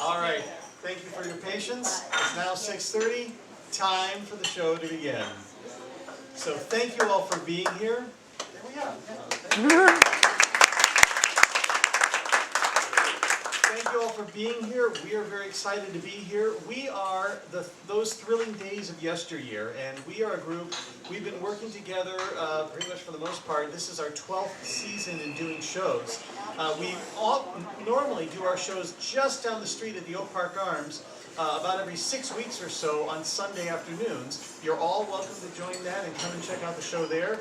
All right, thank you for your patience. It's now 6:30, time for the show to begin. So thank you all for being here. There we are. Thank you all for being here. We are very excited to be here. We are those thrilling days of yesteryear, and we are a group. We've been working together pretty much for the most part. This is our 12th season in doing shows. We normally do our shows just down the street at the Oak Park Arms about every 6 weeks or so on Sunday afternoons. You're all welcome to join that and come and check out the show there.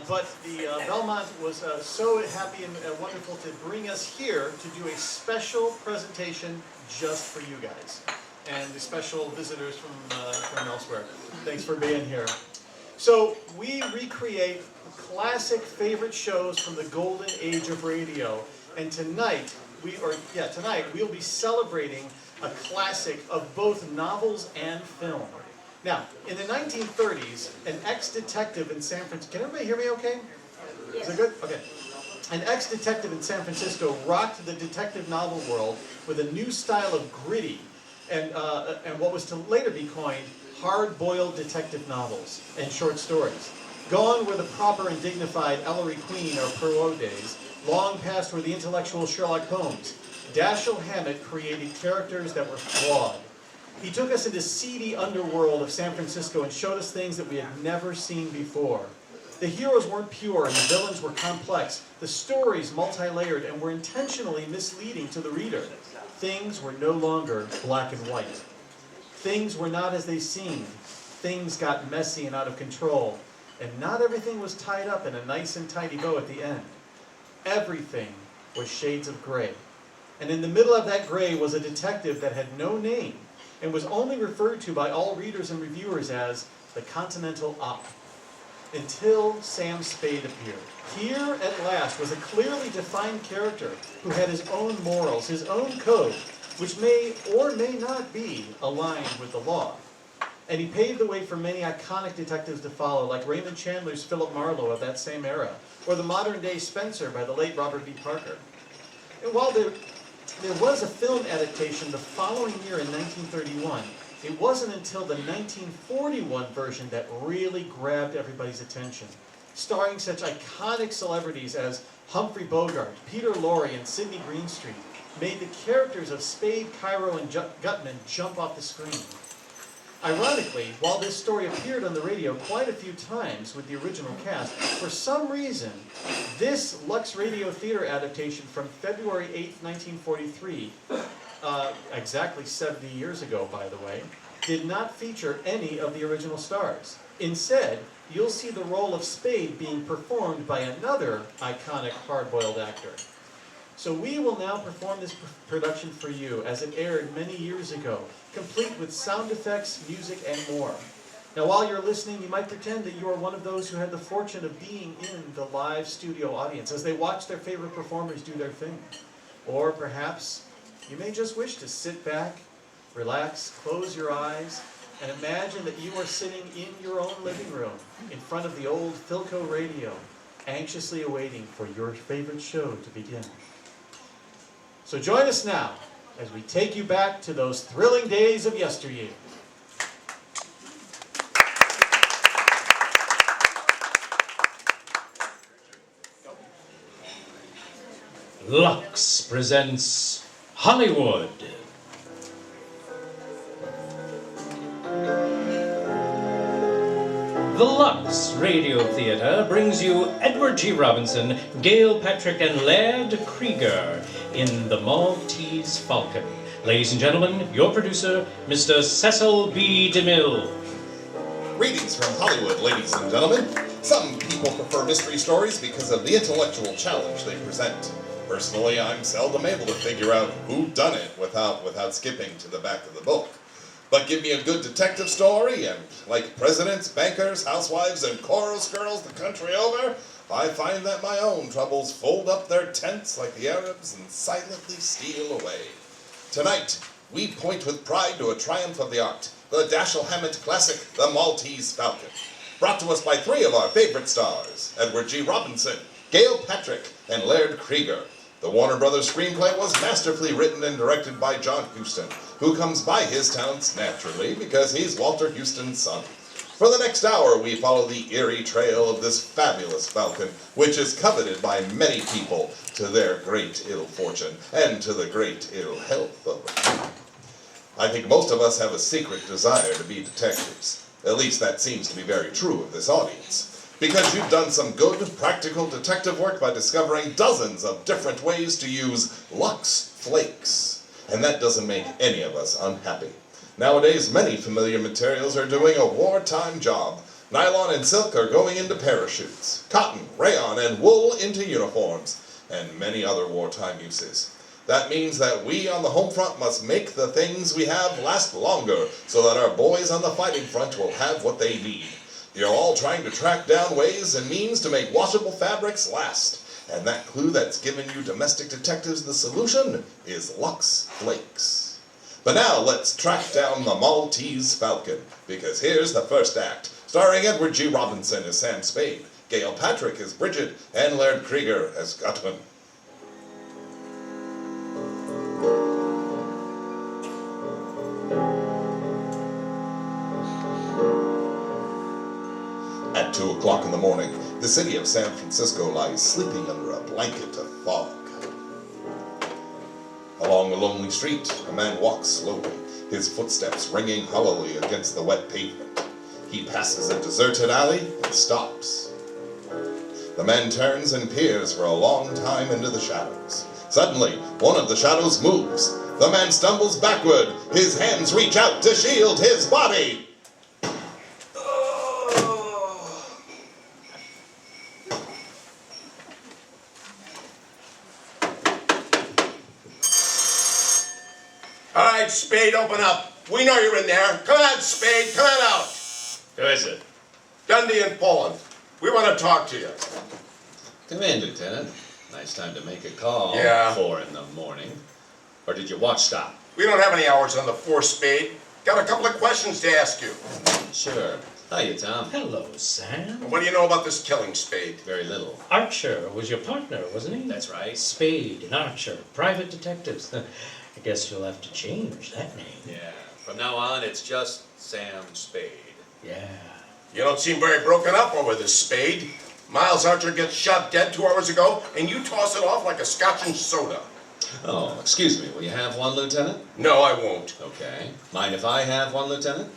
But the Belmont was so happy and wonderful to bring us here to do a special presentation just for you guys and the special visitors from elsewhere. Thanks for being here. So we recreate classic favorite shows from the golden age of radio, and tonight we'll be celebrating a classic of both novels and film. Now, in the 1930s, an ex-detective in San Francisco, can everybody hear me okay? Is it good? Okay. An ex-detective in San Francisco rocked the detective novel world with a new style of gritty and what was to later be coined hard-boiled detective novels and short stories. Gone were the proper and dignified Ellery Queen or Perrault days. Long past were the intellectual Sherlock Holmes. Dashiell Hammett created characters that were flawed. He took us into seedy underworld of San Francisco and showed us things that we had never seen before. The heroes weren't pure and the villains were complex. The stories multi-layered and were intentionally misleading to the reader. Things were no longer black and white. Things were not as they seemed. Things got messy and out of control. And not everything was tied up in a nice and tidy bow at the end. Everything was shades of gray. And in the middle of that gray was a detective that had no name and was only referred to by all readers and reviewers as the Continental Op. Until Sam Spade appeared. Here at last was a clearly defined character who had his own morals, his own code, which may or may not be aligned with the law. And he paved the way for many iconic detectives to follow, like Raymond Chandler's Philip Marlowe of that same era, or the modern-day Spencer by the late Robert B. Parker. And while there was a film adaptation the following year in 1931, it wasn't until the 1941 version that really grabbed everybody's attention, starring such iconic celebrities as Humphrey Bogart, Peter Lorre, and Sidney Greenstreet, made the characters of Spade, Cairo, and Gutman jump off the screen. Ironically, while this story appeared on the radio quite a few times with the original cast, for some reason, this Lux Radio Theater adaptation from February 8, 1943, exactly 70 years ago, by the way, did not feature any of the original stars. Instead, you'll see the role of Spade being performed by another iconic hard-boiled actor. So we will now perform this production for you as it aired many years ago, complete with sound effects, music, and more. Now while you're listening, you might pretend that you are one of those who had the fortune of being in the live studio audience as they watch their favorite performers do their thing. Or perhaps you may just wish to sit back, relax, close your eyes, and imagine that you are sitting in your own living room in front of the old Philco radio, anxiously awaiting for your favorite show to begin. So join us now as we take you back to those thrilling days of yesteryear. Lux presents Hollywood. The Lux Radio Theatre brings you Edward G. Robinson, Gail Patrick, and Laird Krieger in the Maltese Falcon. Ladies and gentlemen, your producer, Mr. Cecil B. DeMille. Greetings from Hollywood, ladies and gentlemen. Some people prefer mystery stories because of the intellectual challenge they present. Personally, I'm seldom able to figure out who done it without skipping to the back of the book. But give me a good detective story, and like presidents, bankers, housewives, and chorus girls the country over, I find that my own troubles fold up their tents like the Arabs and silently steal away. Tonight, we point with pride to a triumph of the art, the Dashiell Hammett classic, The Maltese Falcon. Brought to us by three of our favorite stars, Edward G. Robinson, Gail Patrick, and Laird Krieger. The Warner Brothers screenplay was masterfully written and directed by John Huston, who comes by his talents naturally because he's Walter Huston's son. For the next hour, we follow the eerie trail of this fabulous falcon, which is coveted by many people to their great ill fortune and to the great ill health of it. I think most of us have a secret desire to be detectives. At least that seems to be very true of this audience. Because you've done some good, practical detective work by discovering dozens of different ways to use Lux Flakes. And that doesn't make any of us unhappy. Nowadays, many familiar materials are doing a wartime job. Nylon and silk are going into parachutes. Cotton, rayon, and wool into uniforms. And many other wartime uses. That means that we on the home front must make the things we have last longer so that our boys on the fighting front will have what they need. You're all trying to track down ways and means to make washable fabrics last. And that clue that's given you domestic detectives the solution is Lux Flakes. But now let's track down the Maltese Falcon, because here's the first act, starring Edward G. Robinson as Sam Spade, Gail Patrick as Bridget, and Laird Krieger as Gutman. At 2 o'clock in the morning, the city of San Francisco lies sleeping under a blanket of fog. Along a lonely street, a man walks slowly, his footsteps ringing hollowly against the wet pavement. He passes a deserted alley and stops. The man turns and peers for a long time into the shadows. Suddenly, one of the shadows moves. The man stumbles backward. His hands reach out to shield his body. All right, Spade, open up. We know you're in there. Come on, Spade, come on out. Who is it? Dundee and Poland. We want to talk to you. Come in, Lieutenant. Nice time to make a call. Yeah. 4 in the morning. Or did your watch stop? We don't have any hours on the force, Spade. Got a couple of questions to ask you. Sure. Hiya, Tom. Hello, Sam. What do you know about this killing, Spade? Very little. Archer was your partner, wasn't he? That's right. Spade and Archer, private detectives. I guess you'll have to change that name. Yeah. From now on, it's just Sam Spade. Yeah. You don't seem very broken up over this, Spade. Miles Archer gets shot dead 2 hours ago, and you toss it off like a scotch and soda. Oh, excuse me. Will you have one, Lieutenant? No, I won't. Okay. Mind if I have one, Lieutenant?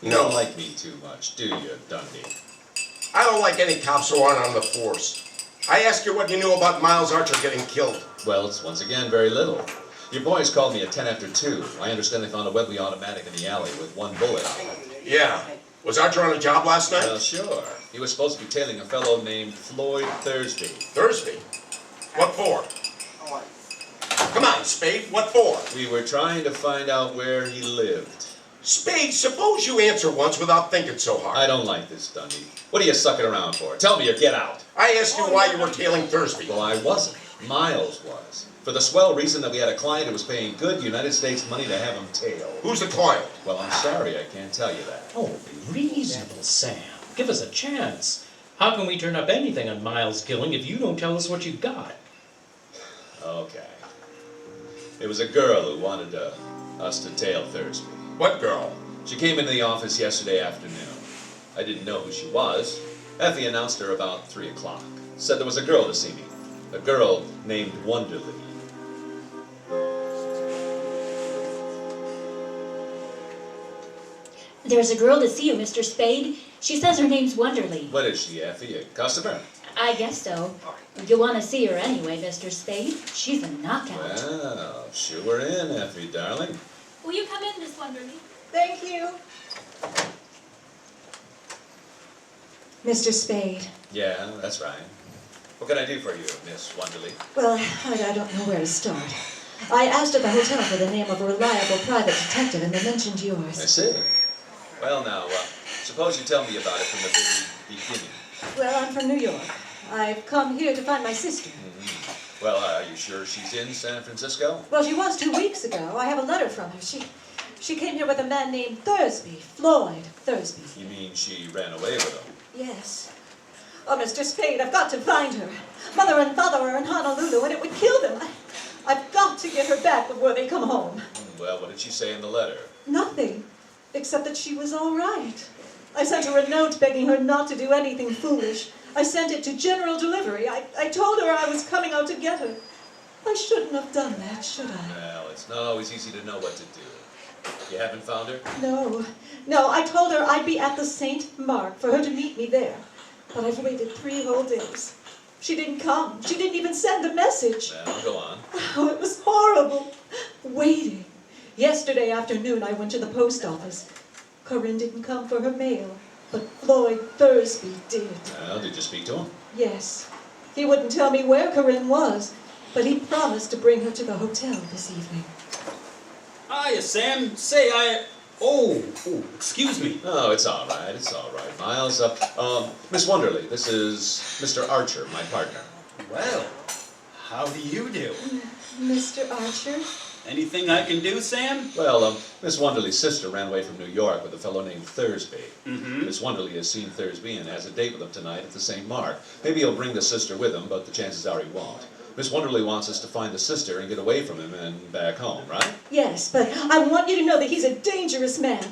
You No. don't like me too much, do you, Dundee? I don't like any cops who aren't on the force. I asked you what you knew about Miles Archer getting killed. Well, it's once again very little. Your boys called me at 10 after 2. I understand they found a Webley automatic in the alley with 1 bullet on it. Yeah. Was Archer on a job last night? Well, sure. He was supposed to be tailing a fellow named Floyd Thursby. Thursby? What for? Come on, Spade, what for? We were trying to find out where he lived. Spade, suppose you answer once without thinking so hard. I don't like this, Dundee. What are you sucking around for? Tell me or get out. I asked you why you were tailing Thursby. Well, I wasn't. Miles was. For the swell reason that we had a client who was paying good United States money to have him tailed. Who's the client? Well, I'm sorry, I can't tell you that. Oh, be reasonable, Sam. Give us a chance. How can we turn up anything on Miles' killing if you don't tell us what you got? Okay. It was a girl who wanted us to tail Thursby. What girl? She came into the office yesterday afternoon. I didn't know who she was. Effie announced her about 3 o'clock. Said there was a girl to see me. A girl named Wonderly. There's a girl to see you, Mr. Spade. She says her name's Wonderly. What is she, Effie? A customer? I guess so. You'll want to see her anyway, Mr. Spade. She's a knockout. Well, sure in, Effie, darling. Will you come in, Miss Wonderly? Thank you. Mr. Spade. Yeah, that's right. What can I do for you, Miss Wonderly? Well, I don't know where to start. I asked at the hotel for the name of a reliable private detective, and they mentioned I yours. see. Well, now, suppose you tell me about it from the very beginning. Well, I'm from New York. I've come here to find my sister. Mm-hmm. Well, are you sure she's in San Francisco? Well, she was 2 weeks ago. I have a letter from her. She came here with a man named Thursby, Floyd Thursby. You mean she ran away with him? Yes. Oh, Mr. Spade, I've got to find her. Mother and father are in Honolulu, and it would kill them. I've got to get her back before they come home. Well, what did she say in the letter? Nothing, except that she was all right. I sent her a note begging her not to do anything foolish. I sent it to General Delivery. I told her I was coming out to get her. I shouldn't have done that, should I? Well, it's not always easy to know what to do. You haven't found her? No, I told her I'd be at the St. Mark for her to meet me there. But I've waited 3 whole days. She didn't come. She didn't even send a message. Well, go on. Oh, it was horrible. Waiting. Yesterday afternoon, I went to the post office. Corinne didn't come for her mail, but Floyd Thursby did. Well, did you speak to him? Yes. He wouldn't tell me where Corinne was, but he promised to bring her to the hotel this evening. Hiya, Sam. Say, Oh, excuse me. Oh, it's all right. It's all right, Miles. Miss Wonderly, this is Mr. Archer, my partner. Well, how do you do? Mr. Archer? Anything I can do, Sam? Well, Miss Wonderly's sister ran away from New York with a fellow named Thursby. Mm-hmm. Miss Wonderly has seen Thursby and has a date with him tonight at the St. Mark. Maybe he'll bring the sister with him, but the chances are he won't. Miss Wonderly wants us to find the sister and get away from him and back home, right? Yes, but I want you to know that he's a dangerous man.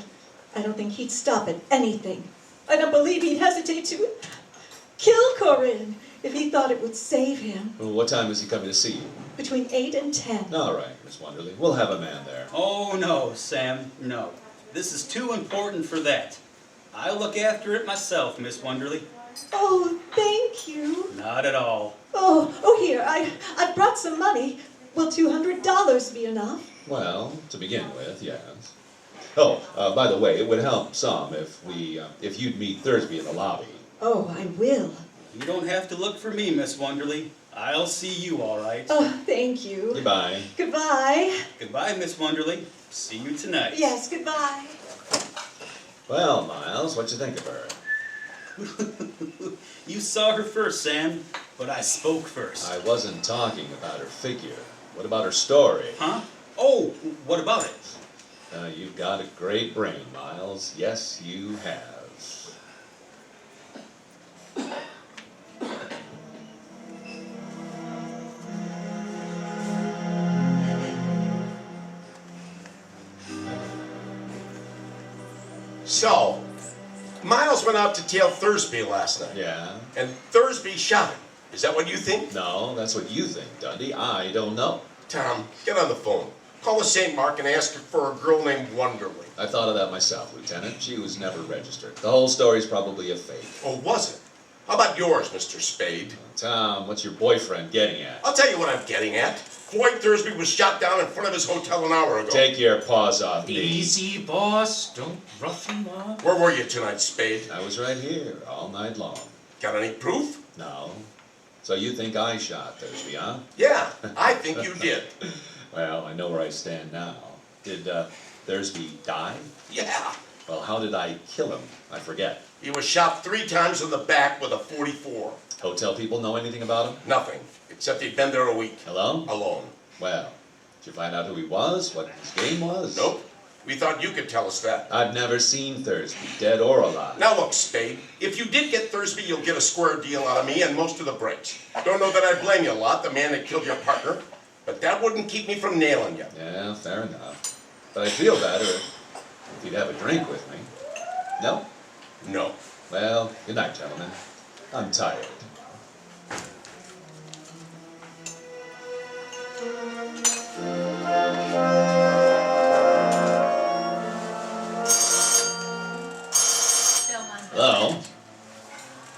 I don't think he'd stop at anything. I don't believe he'd hesitate to kill Corinne if he thought it would save him. Well, what time is he coming to see you? Between 8 and 10. All right, Miss Wonderly. We'll have a man there. Oh, no, Sam, no. This is too important for that. I'll look after it myself, Miss Wonderly. Oh, thank you. Not at all. Oh, here, I brought some money. Will $200 be enough? Well, to begin with, yes. Oh, by the way, it would help some if you'd meet Thursby in the lobby. Oh, I will. You don't have to look for me, Miss Wonderly. I'll see you all right. Oh, thank you. Goodbye. Goodbye. Goodbye, Miss Wonderly. See you tonight. Yes, goodbye. Well, Miles, what you think of her? You saw her first, Sam, but I spoke first. I wasn't talking about her figure. What about her story? Huh? Oh, what about it? You've got a great brain, Miles. Yes, you have. So, Miles went out to tail Thursby last night. Yeah? And Thursby shot him. Is that what you think? No, that's what you think, Dundee. I don't know. Tom, get on the phone. Call the St. Mark and ask for a girl named Wonderly. I thought of that myself, Lieutenant. She was never registered. The whole story's probably a fake. Oh, was it? How about yours, Mr. Spade? Tom, what's your boyfriend getting at? I'll tell you what I'm getting at. Floyd Thursby was shot down in front of his hotel an hour ago. Take your paws off me. Easy, boss. Don't rough him up. Where were you tonight, Spade? I was right here all night long. Got any proof? No. So you think I shot Thursby, huh? Yeah, I think you did. Well, I know where I stand now. Did Thursby die? Yeah. Well, how did I kill him? I forget. He was shot 3 times in the back with a .44. Hotel people know anything about him? Nothing, except he'd been there a week. Hello? Alone. Well, did you find out who he was? What his game was? Nope. We thought you could tell us that. I've never seen Thursby, dead or alive. Now look, Spade, if you did get Thursby, you'll get a square deal out of me and most of the breaks. Don't know that I blame you a lot, the man that killed your partner, but that wouldn't keep me from nailing you. Yeah, fair enough. But I'd feel better if you'd have a drink with me. No? No. Well, good night, gentlemen. I'm tired. Belmont. Hello?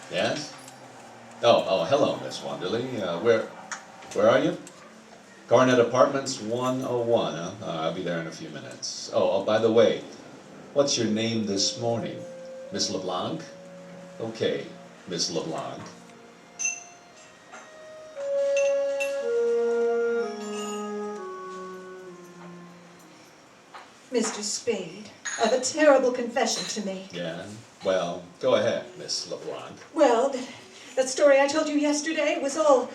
Yes? Oh, hello, Miss Wonderly. Where are you? Garnet Apartments 101, huh? I'll be there in a few minutes. Oh, by the way, what's your name this morning? Miss LeBlanc? Okay, Miss LeBlanc. Mr. Spade, I have a terrible confession to make. Yeah? Well, go ahead, Miss LeBlanc. Well, that story I told you yesterday was all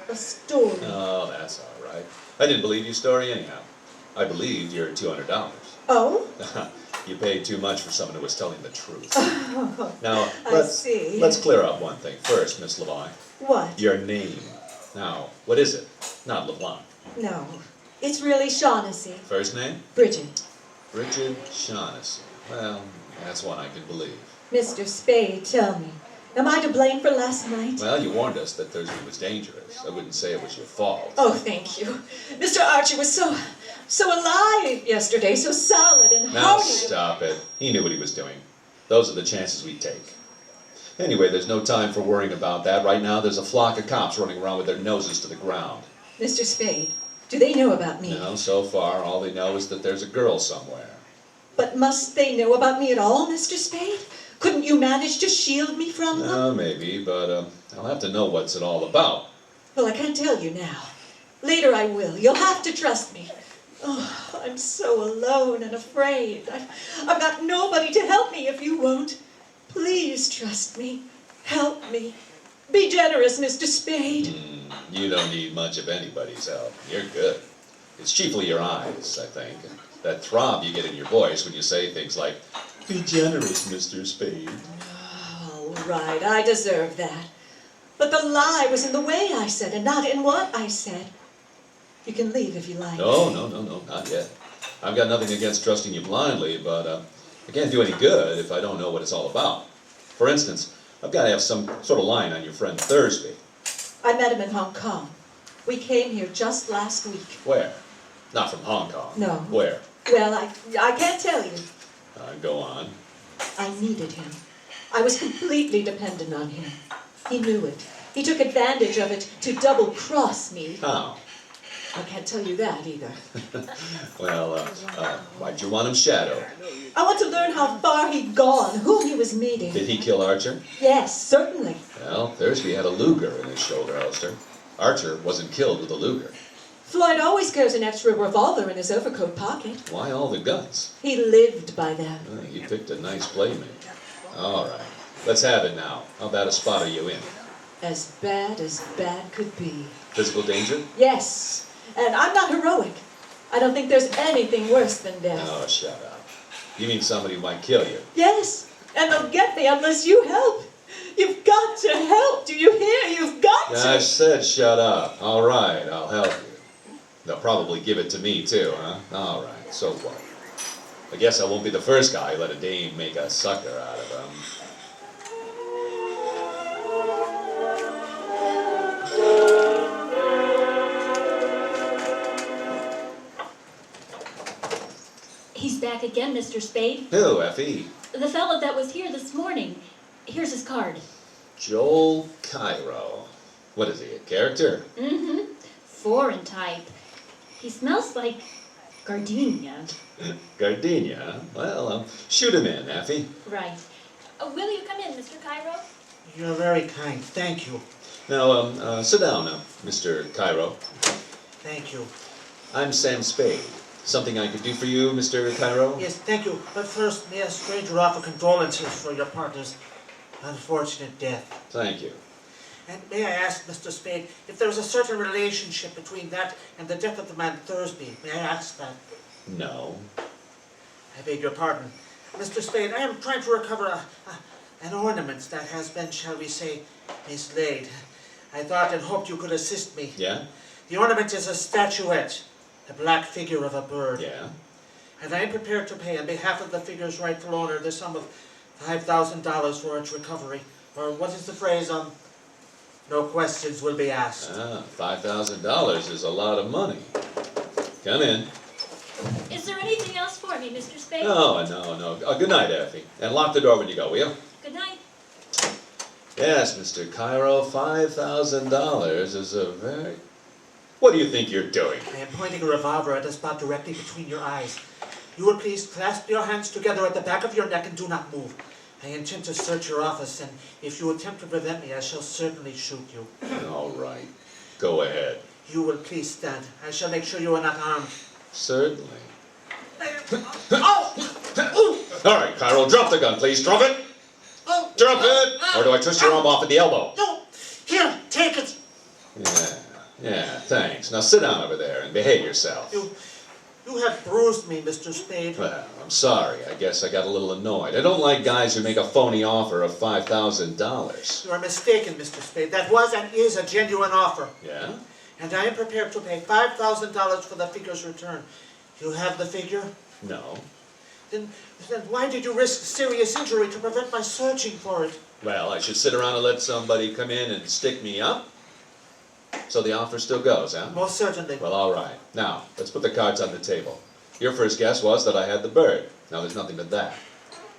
a story. Oh, that's all right. I didn't believe your story anyhow. I believed your $200. Oh? You paid too much for someone who was telling the truth. Now, I see. let's clear up one thing first, Miss LeBlanc. What? Your name. Now, what is it? Not LeBlanc. No, it's really Shaughnessy. First name? Bridget. Bridget Shaughnessy. Well, that's one I can believe. Mr. Spade, tell me, am I to blame for last night? Well, you warned us that Thursday was dangerous. I wouldn't say it was your fault. Oh, thank you. Mr. Archer was so alive yesterday, so solid and Now hearty. stop it. He knew what he was doing. Those are the chances we take. Anyway, there's no time for worrying about that. Right now, there's a flock of cops running around with their noses to the ground. Mr. Spade, do they know about me? No, so far, all they know is that there's a girl somewhere. But must they know about me at all, Mr. Spade? Couldn't you manage to shield me from them? No, maybe, but I'll have to know what's it all about. Well, I can't tell you now. Later I will. You'll have to trust me. Oh, I'm so alone and afraid. I've got nobody to help me if you won't. Please trust me. Help me. Be generous, Mr. Spade. You don't need much of anybody's help. You're good. It's chiefly your eyes, I think. That throb you get in your voice when you say things like, "Be generous, Mr. Spade." All right, I deserve that. But the lie was in the way I said and not in what I said. You can leave if you like. No, not yet. I've got nothing against trusting you blindly, but I can't do any good if I don't know what it's all about. For instance, I've got to have some sort of line on your friend Thursby. I met him in Hong Kong. We came here just last week. Where? Not from Hong Kong. No. Where? Well, I can't tell you. Go on. I needed him. I was completely dependent on him. He knew it. He took advantage of it to double-cross me. How? I can't tell you that either. Well, why'd you want him shadowed? I want to learn how far he'd gone, whom he was meeting. Did he kill Archer? Yes, certainly. Well, Thursby had a Luger in his shoulder holster. Archer wasn't killed with a Luger. Floyd always carries an extra revolver in his overcoat pocket. Why all the guns? He lived by them. Well, you picked a nice playmate. All right, let's have it now. How bad a spot are you in? As bad could be. Physical danger? Yes, and I'm not heroic. I don't think there's anything worse than death. Oh, shut up. You mean somebody who might kill you? Yes, and they'll get me unless you help. You've got to help. Do you hear? You've got to. I said shut up. All right, I'll help you. They'll probably give it to me too, huh? All right, so what? I guess I won't be the first guy who let a dame make a sucker out of him. He's back again, Mr. Spade. Who, Effie? The fellow that was here this morning. Here's his card. Joel Cairo. What is he, a character? Mm-hmm. Foreign type. He smells like gardenia. Gardenia, huh? Well, shoot him in, Effie. Right. Will you come in, Mr. Cairo? You're very kind. Thank you. Now, sit down, Mr. Cairo. Thank you. I'm Sam Spade. Something I could do for you, Mr. Cairo? Yes, thank you. But first, may I stranger offer condolences for your partner's unfortunate death. Thank you. And may I ask, Mr. Spade, if there is a certain relationship between that and the death of the man Thursby? May I ask that? No. I beg your pardon. Mr. Spade, I am trying to recover an ornament that has been, shall we say, mislaid. I thought and hoped you could assist me. Yeah? The ornament is a statuette, a black figure of a bird. Yeah? And I am prepared to pay on behalf of the figure's rightful owner the sum of $5,000 for its recovery. Or what is the phrase? No questions will be asked. $5,000 is a lot of money. Come in. Is there anything else for me, Mr. Spade? No. Good night, Effie. And lock the door when you go, will you? Good night. Yes, Mr. Cairo, $5,000 is a very... What do you think you're doing? I am pointing a revolver at a spot directly between your eyes. You will please clasp your hands together at the back of your neck and do not move. I intend to search your office, and if you attempt to prevent me, I shall certainly shoot you. All right. Go ahead. You will please stand. I shall make sure you are not armed. Certainly. Oh! All right, Cairo, drop the gun, please. Drop it! Drop it! Or do I twist your arm off at the elbow? No! Here, take it! Yeah, thanks. Now sit down over there and behave yourself. You You have bruised me, Mr. Spade. Well, I'm sorry. I guess I got a little annoyed. I don't like guys who make a phony offer of $5,000. You are mistaken, Mr. Spade. That was and is a genuine offer. Yeah? And I am prepared to pay $5,000 for the figure's return. You have the figure? No. Then why did you risk serious injury to prevent my searching for it? Well, I should sit around and let somebody come in and stick me up? So the offer still goes, huh? Most certainly. Well, all right. Now, let's put the cards on the table. Your first guess was that I had the bird. Now, there's nothing to that.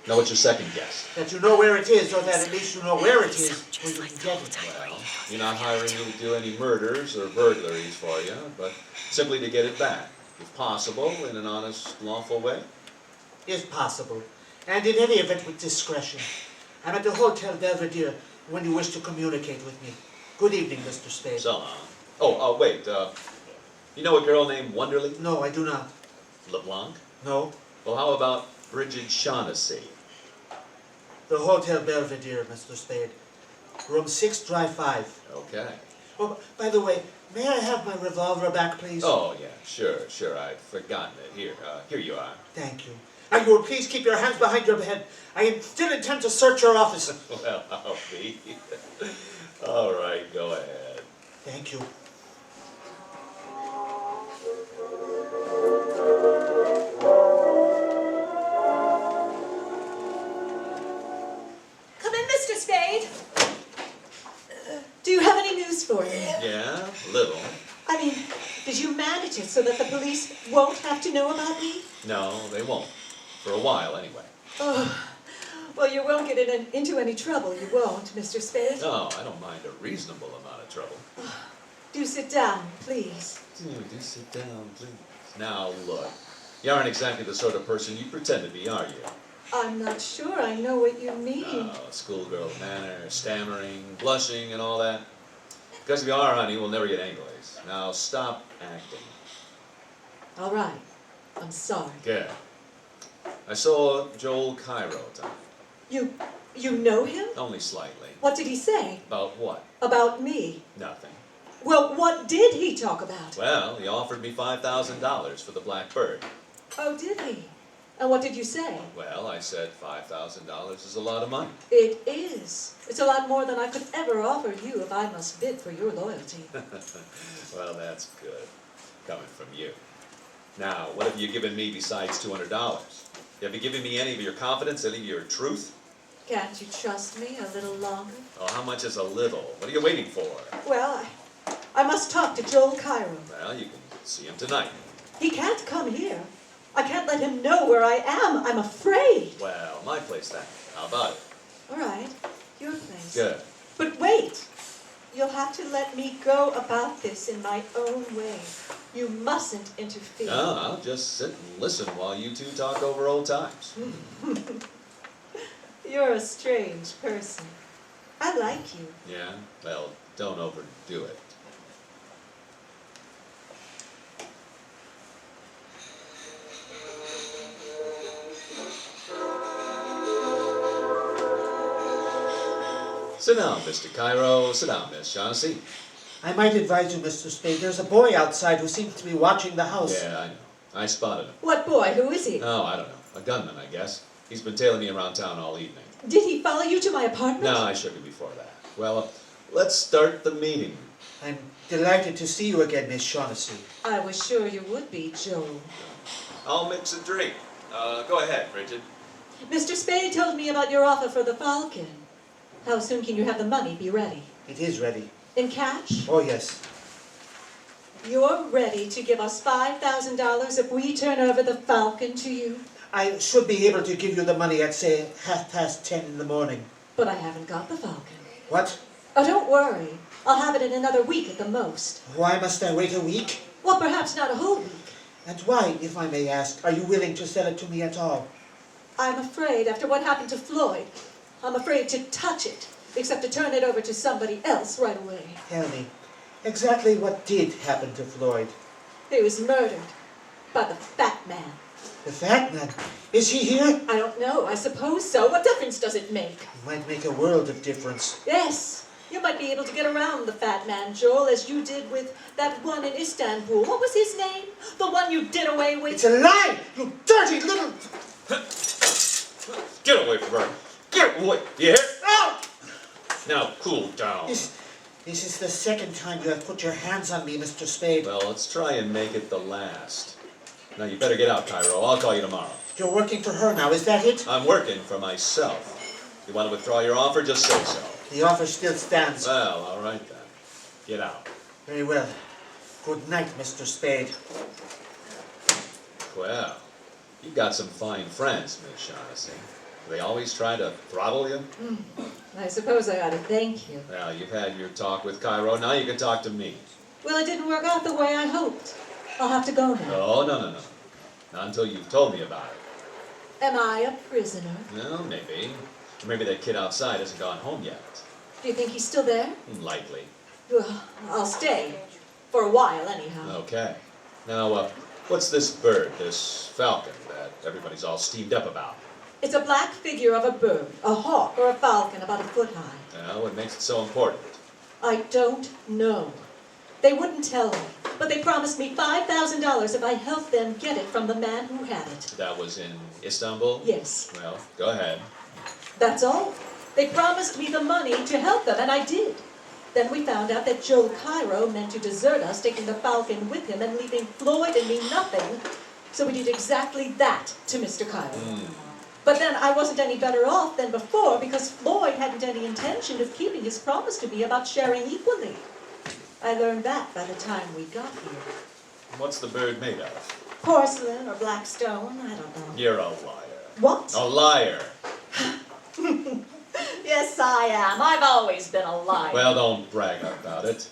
Now, what's your second guess? That you know where it is, or that at least you know where it is, where you can get it. Well, you're not hiring me to do any murders or burglaries for you, but simply to get it back, if possible, in an honest, lawful way. Is possible. And in any event, with discretion. I'm at the Hotel Belvedere when you wish to communicate with me. Good evening, Mr. Spade. So long. Oh, wait. You know a girl named Wonderly? No, I do not. LeBlanc? No. Well, how about Bridget Shaughnessy? The Hotel Belvedere, Mr. Spade. Room 6, drive 5. Okay. Oh, by the way, may I have my revolver back, please? Oh, yeah, sure. I'd forgotten it. Here you are. Thank you. And you will please keep your hands behind your head. I still intend to search your office. Well, I'll be. All right, go ahead. Thank you. Come in, Mr. Spade. Do you have any news for me? Yeah, little. I mean, did you manage it so that the police won't have to know about me? No, they won't. For a while, anyway. Oh, well, you won't get into any trouble, you won't, Mr. Spade. No, I don't mind a reasonable amount of trouble. Do sit down, please. Do sit down, please. Now, look. You aren't exactly the sort of person you pretend to be, are you? I'm not sure I know what you mean. Schoolgirl manner, stammering, blushing, and all that. Because if you are, honey, we'll never get anyplace. Now, stop acting. All right, I'm sorry. Good. I saw Joel Cairo tonight. You know him? Only slightly. What did he say? About what? About me? Nothing. Well, what did he talk about? Well, he offered me $5,000 for the black bird. Oh, did he? And what did you say? Well, I said $5,000 is a lot of money. It is. It's a lot more than I could ever offer you if I must bid for your loyalty. Well, that's good. Coming from you. Now, what have you given me besides $200? Have you given me any of your confidence, any of your truth? Can't you trust me a little longer? Oh, how much is a little? What are you waiting for? Well, I must talk to Joel Cairo. Well, you can see him tonight. He can't come here. I can't let him know where I am. I'm afraid. Well, my place then. How about it? All right, your place. Good. But wait. You'll have to let me go about this in my own way. You mustn't interfere. No, I'll just sit and listen while you two talk over old times. You're a strange person. I like you. Yeah? Well, don't overdo it. Sit down, Mr. Cairo. Sit down, Miss Shaughnessy. I might advise you, Mr. Spade, there's a boy outside who seems to be watching the house. Yeah, I know. I spotted him. What boy? Who is he? No, I don't know. A gunman, I guess. He's been tailing me around town all evening. Did he follow you to my apartment? No, I shook him before that. Well, let's start the meeting. I'm delighted to see you again, Miss Shaughnessy. I was sure you would be, Joel. I'll mix a drink. Go ahead, Bridget. Mr. Spade told me about your offer for the Falcon. How soon can you have the money be ready? It is ready. In cash? Oh, yes. You're ready to give us $5,000 if we turn over the Falcon to you? I should be able to give you the money at, say, 10:30 in the morning. But I haven't got the Falcon. What? Oh, don't worry. I'll have it in another week at the most. Why must I wait a week? Well, perhaps not a whole week. And why, if I may ask, are you willing to sell it to me at all? I'm afraid, after what happened to Floyd, I'm afraid to touch it, except to turn it over to somebody else right away. Tell me, exactly what did happen to Floyd? He was murdered by the fat man. The fat man? Is he here? I don't know. I suppose so. What difference does it make? It might make a world of difference. Yes, You might be able to get around the fat man, Joel, as you did with that one in Istanbul. What was his name? The one you did away with? It's a lie, you dirty little... Get away from her. Get away. You hear? Oh! Now, cool down. This is the second time you have put your hands on me, Mr. Spade. Well, let's try and make it the last. Now, you better get out, Cairo. I'll call you tomorrow. You're working for her now, is that it? I'm working for myself. You want to withdraw your offer? Just say so. The offer still stands. Well, all right then. Get out. Very well. Good night, Mr. Spade. Well, you've got some fine friends, Miss Shaughnessy. They always try to throttle you? I suppose I ought to thank you. Well, you've had your talk with Cairo. Now you can talk to me. Well, it didn't work out the way I hoped. I'll have to go now. No. Not until you've told me about it. Am I a prisoner? Well, maybe. Or maybe that kid outside hasn't gone home yet. Do you think he's still there? Likely. Well, I'll stay. For a while, anyhow. Okay. Now, what's this bird, this falcon, that everybody's all steamed up about? It's a black figure of a bird, a hawk or a falcon about a foot high. Well, what makes it so important? I don't know. They wouldn't tell me, but they promised me $5,000 if I helped them get it from the man who had it. That was in Istanbul? Yes, Well, go ahead. that's all. They promised me the money to help them, and I did. Then we found out that Joel Cairo meant to desert us, taking the falcon with him and leaving Floyd and me nothing. So we did exactly that to Mr. Cairo. But then I wasn't any better off than before because Floyd hadn't any intention of keeping his promise to me about sharing equally. I learned that by the time we got here. What's the bird made of? Porcelain or black stone, I don't know. You're a liar. What? A liar. Yes, I am. I've always been a liar. Well, don't brag about it.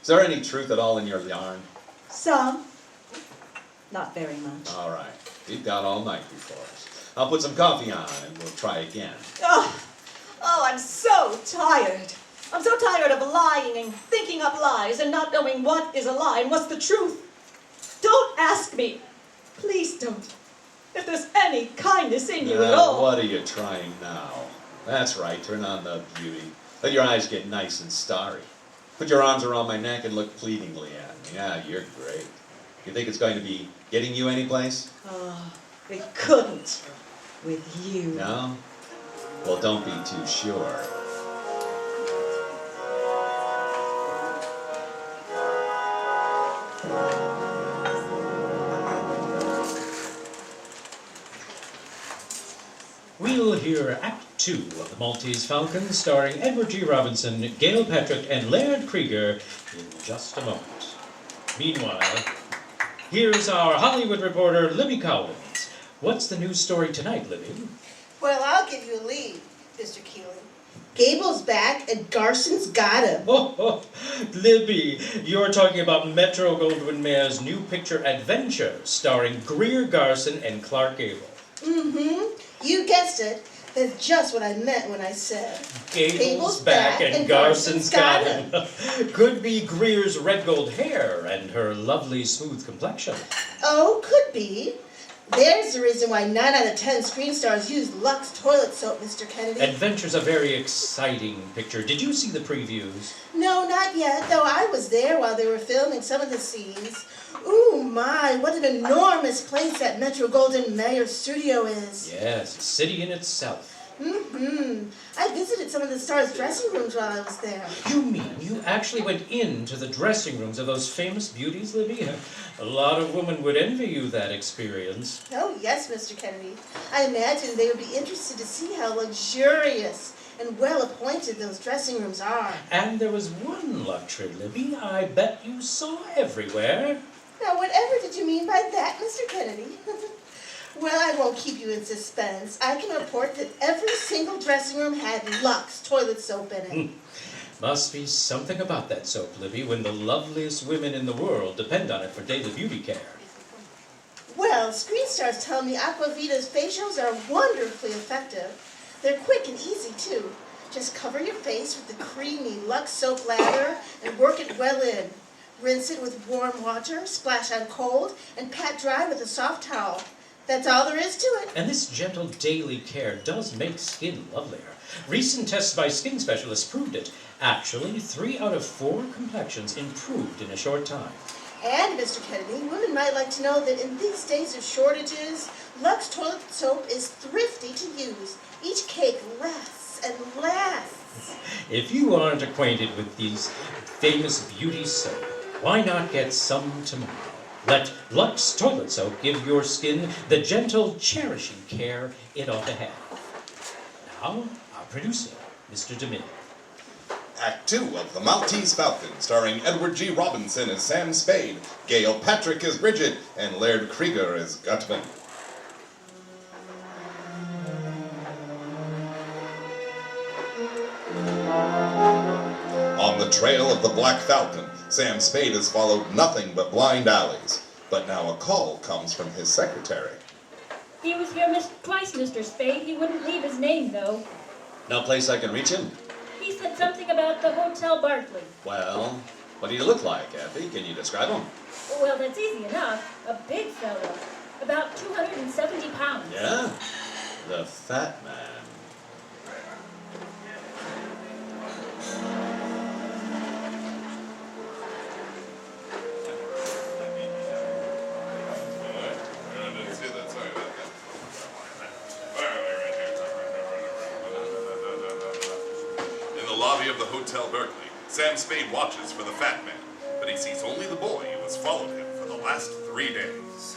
Is there any truth at all in your yarn? Some. Not very much. All right. We've got all night before us. I'll put some coffee on and we'll try again. Oh, I'm so tired. I'm so tired of lying and thinking up lies and not knowing what is a lie and what's the truth. Don't ask me. Please don't. If there's any kindness in you at all. What are you trying now? That's right, turn on the beauty. Let your eyes get nice and starry. Put your arms around my neck and look pleadingly at me. Yeah, you're great. You think it's going to be getting you anyplace? Oh, it couldn't with you. No? Well, don't be too sure. We'll hear Act 2 of The Maltese Falcon, starring Edward G. Robinson, Gail Patrick, and Laird Krieger in just a moment. Meanwhile, here's our Hollywood reporter, Libby Collins. What's the news story tonight, Libby? Well, I'll give you a lead, Mr. Keeling. Gable's back and Garson's got him. Oh, Libby, you're talking about Metro-Goldwyn-Mayer's new picture Adventure, starring Greer Garson and Clark Gable. You guessed it. That's just what I meant when I said Gable's back and Garson's got him. Could be Greer's red gold hair and her lovely smooth complexion. Oh, could be. There's the reason why 9 out of 10 screen stars use Lux toilet soap, Mr. Kennedy. Adventure's a very exciting picture. Did you see the previews? No, not yet, though I was there while they were filming some of the scenes. Ooh, my, what an enormous place that Metro-Goldwyn-Mayer studio is. Yes, a city in itself. I visited some of the stars' dressing rooms while I was there. You mean you actually went into the dressing rooms of those famous beauties, Libby? A lot of women would envy you that experience. Oh, yes, Mr. Kennedy. I imagine they would be interested to see how luxurious and well-appointed those dressing rooms are. And there was one luxury, Libby, I bet you saw everywhere. Now, whatever did you mean by that, Mr. Kennedy? Well, I won't keep you in suspense. I can report that every single dressing room had Lux toilet soap in it. Must be something about that soap, Libby, when the loveliest women in the world depend on it for daily beauty care. Well, screen stars tell me Aquavita's facials are wonderfully effective. They're quick and easy, too. Just cover your face with the creamy Lux soap lather and work it well in. Rinse it with warm water, splash on cold, and pat dry with a soft towel. That's all there is to it. And this gentle daily care does make skin lovelier. Recent tests by skin specialists proved it. Actually, 3 out of 4 complexions improved in a short time. And, Mr. Kennedy, women might like to know that in these days of shortages, Lux toilet soap is thrifty to use. Each cake lasts and lasts. If you aren't acquainted with these famous beauty soap, why not get some tomorrow? Let Lux Toilet Soap give your skin the gentle, cherishing care it ought to have. Now, our producer, Mr. DeMille. Act 2 of The Maltese Falcon, starring Edward G. Robinson as Sam Spade, Gail Patrick as Bridget, and Laird Krieger as Gutman. On the trail of the Black Falcon, Sam Spade has followed nothing but blind alleys. But now a call comes from his secretary. He was here twice, Mr. Spade. He wouldn't leave his name, though. No place I can reach him? He said something about the Hotel Barclay. Well, what do you look like, Effie? Can you describe him? Well, that's easy enough. A big fellow. About 270 pounds. Yeah? The Fat Man. In the lobby of the Hotel Berkeley, Sam Spade watches for the Fat Man, but he sees only the boy who has followed him for the last 3 days.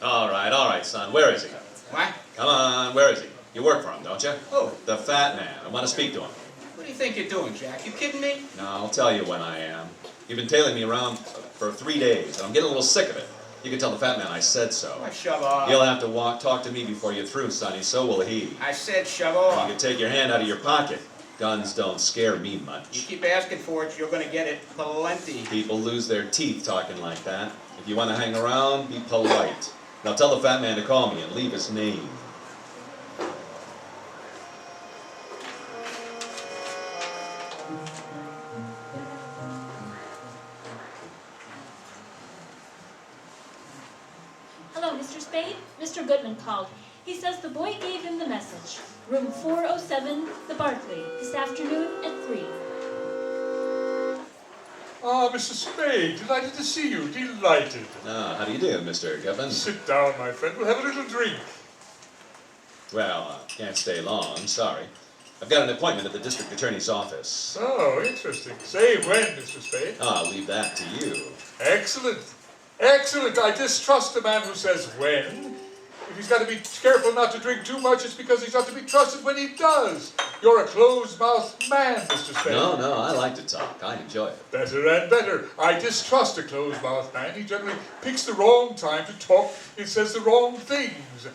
All right, son. Where is he? What? Come on, where is he? You work for him, don't you? Who? The Fat Man. I want to speak to him. What do you think you're doing, Jack? You kidding me? No, I'll tell you when I am. You've been tailing me around for 3 days, and I'm getting a little sick of it. You can tell the Fat Man I said so. Oh, shove off. You'll have to talk to me before you're through, Sonny. So will he. I said shove You off. can take your hand out of your pocket. Guns don't scare me You much. keep asking for it, you're gonna get it plenty. People lose their teeth talking like that. If you want to hang around, be polite. Now tell the Fat Man to call me and leave his name. Hello, Mr. Spade. Mr. Goodman called. He says the boy gave him the message. Room 407, the Barclay, this afternoon at 3. Ah, Mr. Spade, delighted to see you, delighted. How do you do, Mr. Gubbin? Sit down, my friend, we'll have a little drink. Well, can't stay long, sorry. I've got an appointment at the district attorney's office. Oh, interesting. Say when, Mr. Spade. I'll leave that to you. Excellent. Excellent. I distrust a man who says when. If he's got to be careful not to drink too much, it's because he's not to be trusted when he does. You're a closed-mouthed man, Mr. Spade. No, I like to talk. I enjoy it. Better and better. I distrust a closed-mouthed man. He generally picks the wrong time to talk. He says the wrong things.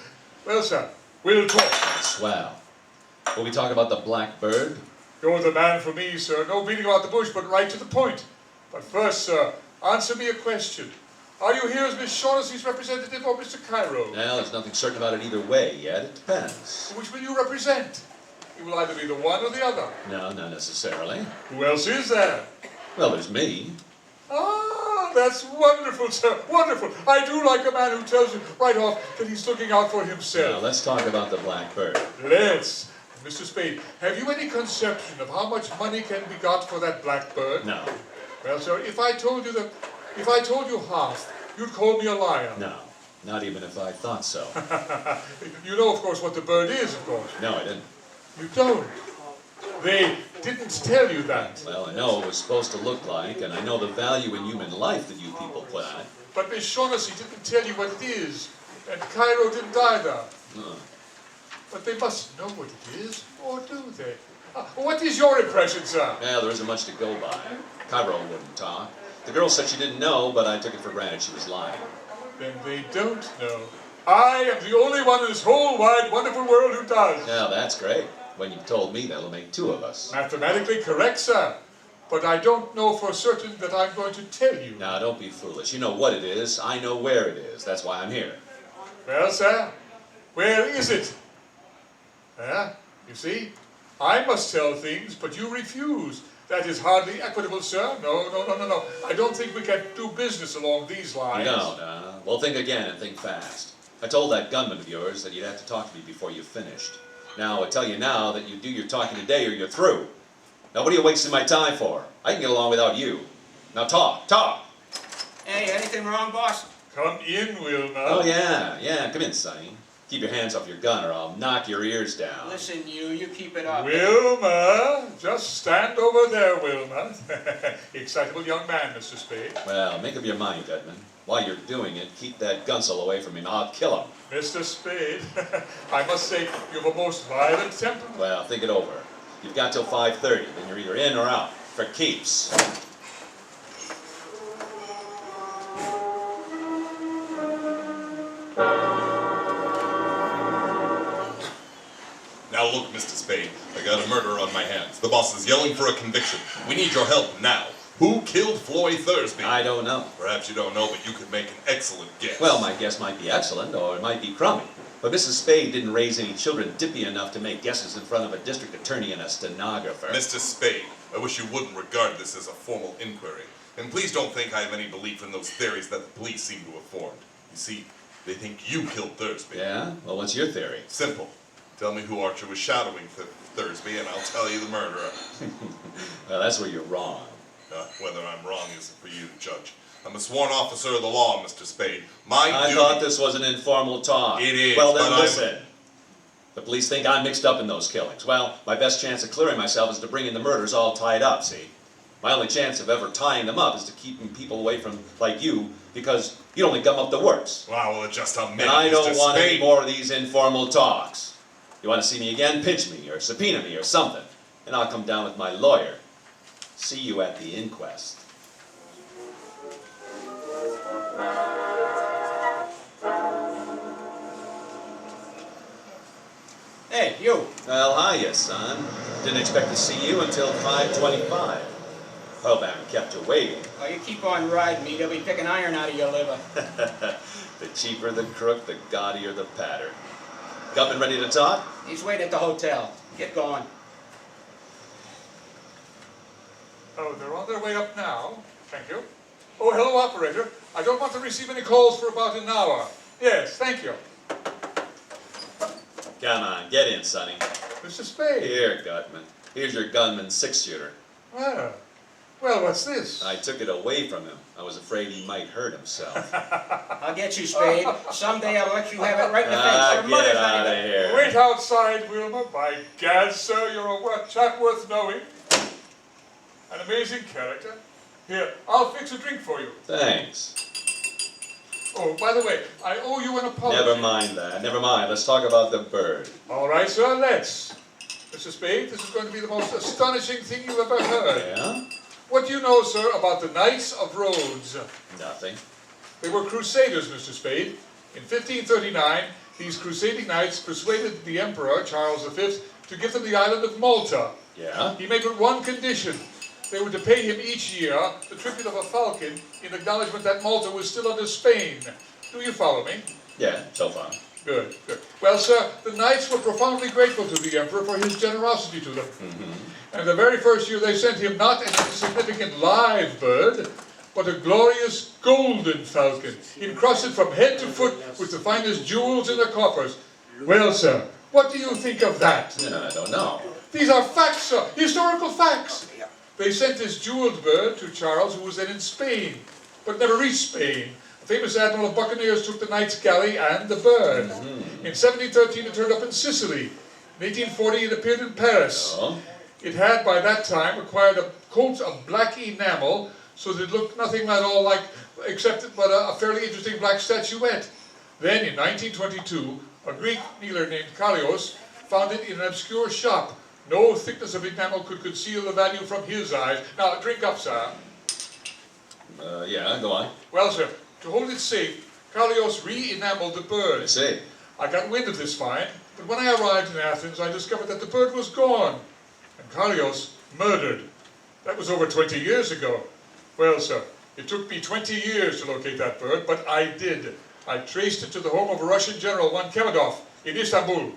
Well, sir, we'll talk. Swell. Will we talk about the Blackbird? You're the man for me, sir. No beating about the bush, but right to the point. But first, sir, answer me a question. Are you here as Miss Shaughnessy's representative or Mr. Cairo? Well, there's nothing certain about it either way yet. It depends. Which will you represent? You will either be the one or the other. No, not necessarily. Who else is there? Well, there's me. Ah, that's wonderful, sir. Wonderful. I do like a man who tells you right off that he's looking out for Now, himself. let's talk about the Blackbird. Let's. Mr. Spade, have you any conception of how much money can be got for that blackbird? No. Well, sir, if I told you half, you'd call me a liar. No. Not even if I thought so. You know, of course, what the bird is, of course. No, I didn't. You don't. They didn't tell you that. Well, I know what it was supposed to look like, and I know the value in human life that you people put on it. But Miss Shaughnessy didn't tell you what it is, and Cairo didn't either. But they must know what it is, or do they? What is your impression, sir? Well, there isn't much to go by. Cairo wouldn't talk. The girl said she didn't know, but I took it for granted she was lying. Then they don't know. I am the only one in this whole wide, wonderful world who does. Now, that's great. When you've told me, that'll make 2 of us. Mathematically correct, sir. But I don't know for certain that I'm going to tell you. Now, don't be foolish. You know what it is. I know where it is. That's why I'm here. Well, sir, where is it? You see, I must tell things, but you refuse. That is hardly equitable, sir. No. I don't think we can do business along these lines. No. Well, think again and think fast. I told that gunman of yours that you'd have to talk to me before you finished. Now, I tell you now that you do your talking today or you're through. Now, what are you wasting my time for? I can get along without you. Now, talk. Hey, anything wrong, boss? Come in, Wilma. Oh, yeah. Come in, Sonny. Keep your hands off your gun or I'll knock your ears down. Listen, you keep it up. Wilma, just stand over there, Wilma. Excitable young man, Mr. Spade. Well, make up your mind, Gutman. While you're doing it, keep that gunsel away from him. I'll kill him. Mr. Spade, I must say you have a most violent temper. Well, think it over. You've got till 5:30, then you're either in or out. For keeps. Now look, Mr. Spade, I got a murder on my hands. The boss is yelling for a conviction. We need your help now. Who killed Floyd Thursby? I don't know. Perhaps you don't know, but you could make an excellent guess. Well, my guess might be excellent, or it might be crummy. But Mrs. Spade didn't raise any children dippy enough to make guesses in front of a district attorney and a stenographer. Mr. Spade, I wish you wouldn't regard this as a formal inquiry. And please don't think I have any belief in those theories that the police seem to have formed. You see, they think you killed Thursby. Yeah? Well, what's your theory? Simple. Tell me who Archer was shadowing Thursby, and I'll tell you the murderer. Well, that's where you're wrong. Whether I'm wrong isn't for you to judge. I'm a sworn officer of the law, Mr. Spade. I thought this was an informal talk. It is, Well, then but listen. The police think I'm mixed up in those killings. Well, my best chance of clearing myself is to bring in the murders all tied up, see? My only chance of ever tying them up is to keeping people away from, like you, because you'd only gum up the works. Wow, well, just a minute, And I don't Mr. want any Spade. more of these informal talks. You want to see me again? Pinch me, or subpoena me, or something. And I'll come down with my lawyer. See you at the inquest. Hey, you. Well, hiya, son. Didn't expect to see you until 5:25. Hope I haven't kept you waiting. Oh, you keep on riding me, they'll be picking iron out of your liver. The cheaper the crook, the gaudier the pattern. Gutman ready to talk? He's waiting at the hotel. Get going. Oh, they're on their way up now. Thank you. Oh, hello, operator. I don't want to receive any calls for about an hour. Yes, thank you. Come on, get in, Sonny. Mr. Spade. Here, Gutman. Here's your gunman's 6-shooter. Well, what's this? I took it away from him. I was afraid he might hurt himself. I'll get you, Spade. Someday I'll let you have it right in the face. Your mother's Get not out of even- here. Wait outside, Wilma. By gad, sir, you're a chap worth knowing. An amazing character. Here, I'll fix a drink for you. Thanks. Oh, by the way, I owe you an apology. Never mind that. Never mind. Let's talk about the bird. All right, sir, let's. Mr. Spade, this is going to be the most astonishing thing you've ever heard. Yeah? What do you know, sir, about the Knights of Rhodes? Nothing. They were crusaders, Mr. Spade. In 1539, these crusading knights persuaded the Emperor, Charles V, to give them the island of Malta. Yeah? He made but one condition. They were to pay him each year the tribute of a falcon in acknowledgement that Malta was still under Spain. Do you follow me? Yeah, so far. Good. Well, sir, the knights were profoundly grateful to the Emperor for his generosity to them. And the very first year they sent him not an insignificant live bird, but a glorious golden falcon, encrusted from head to foot with the finest jewels in the coffers. Well, sir, what do you think of that? I don't know. These are facts, sir, historical facts. They sent this jeweled bird to Charles, who was then in Spain, but never reached Spain. A famous admiral of buccaneers took the knight's galley and the bird. In 1713 it turned up in Sicily. In 1840 it appeared in Paris. It had by that time acquired a coat of black enamel, so that it looked nothing at all like, except but a fairly interesting black statuette. Then in 1922, a Greek dealer named Kallios found it in an obscure shop. No thickness of enamel could conceal the value from his eyes. Now, drink up, sir. Yeah, go on. Well, sir, to hold it safe, Kallios re-enameled the bird. I see. I got wind of this find, but when I arrived in Athens, I discovered that the bird was gone, and Kallios murdered. That was over 20 years ago. Well, sir, it took me 20 years to locate that bird, but I did. I traced it to the home of a Russian general, one Kemedov, in Istanbul.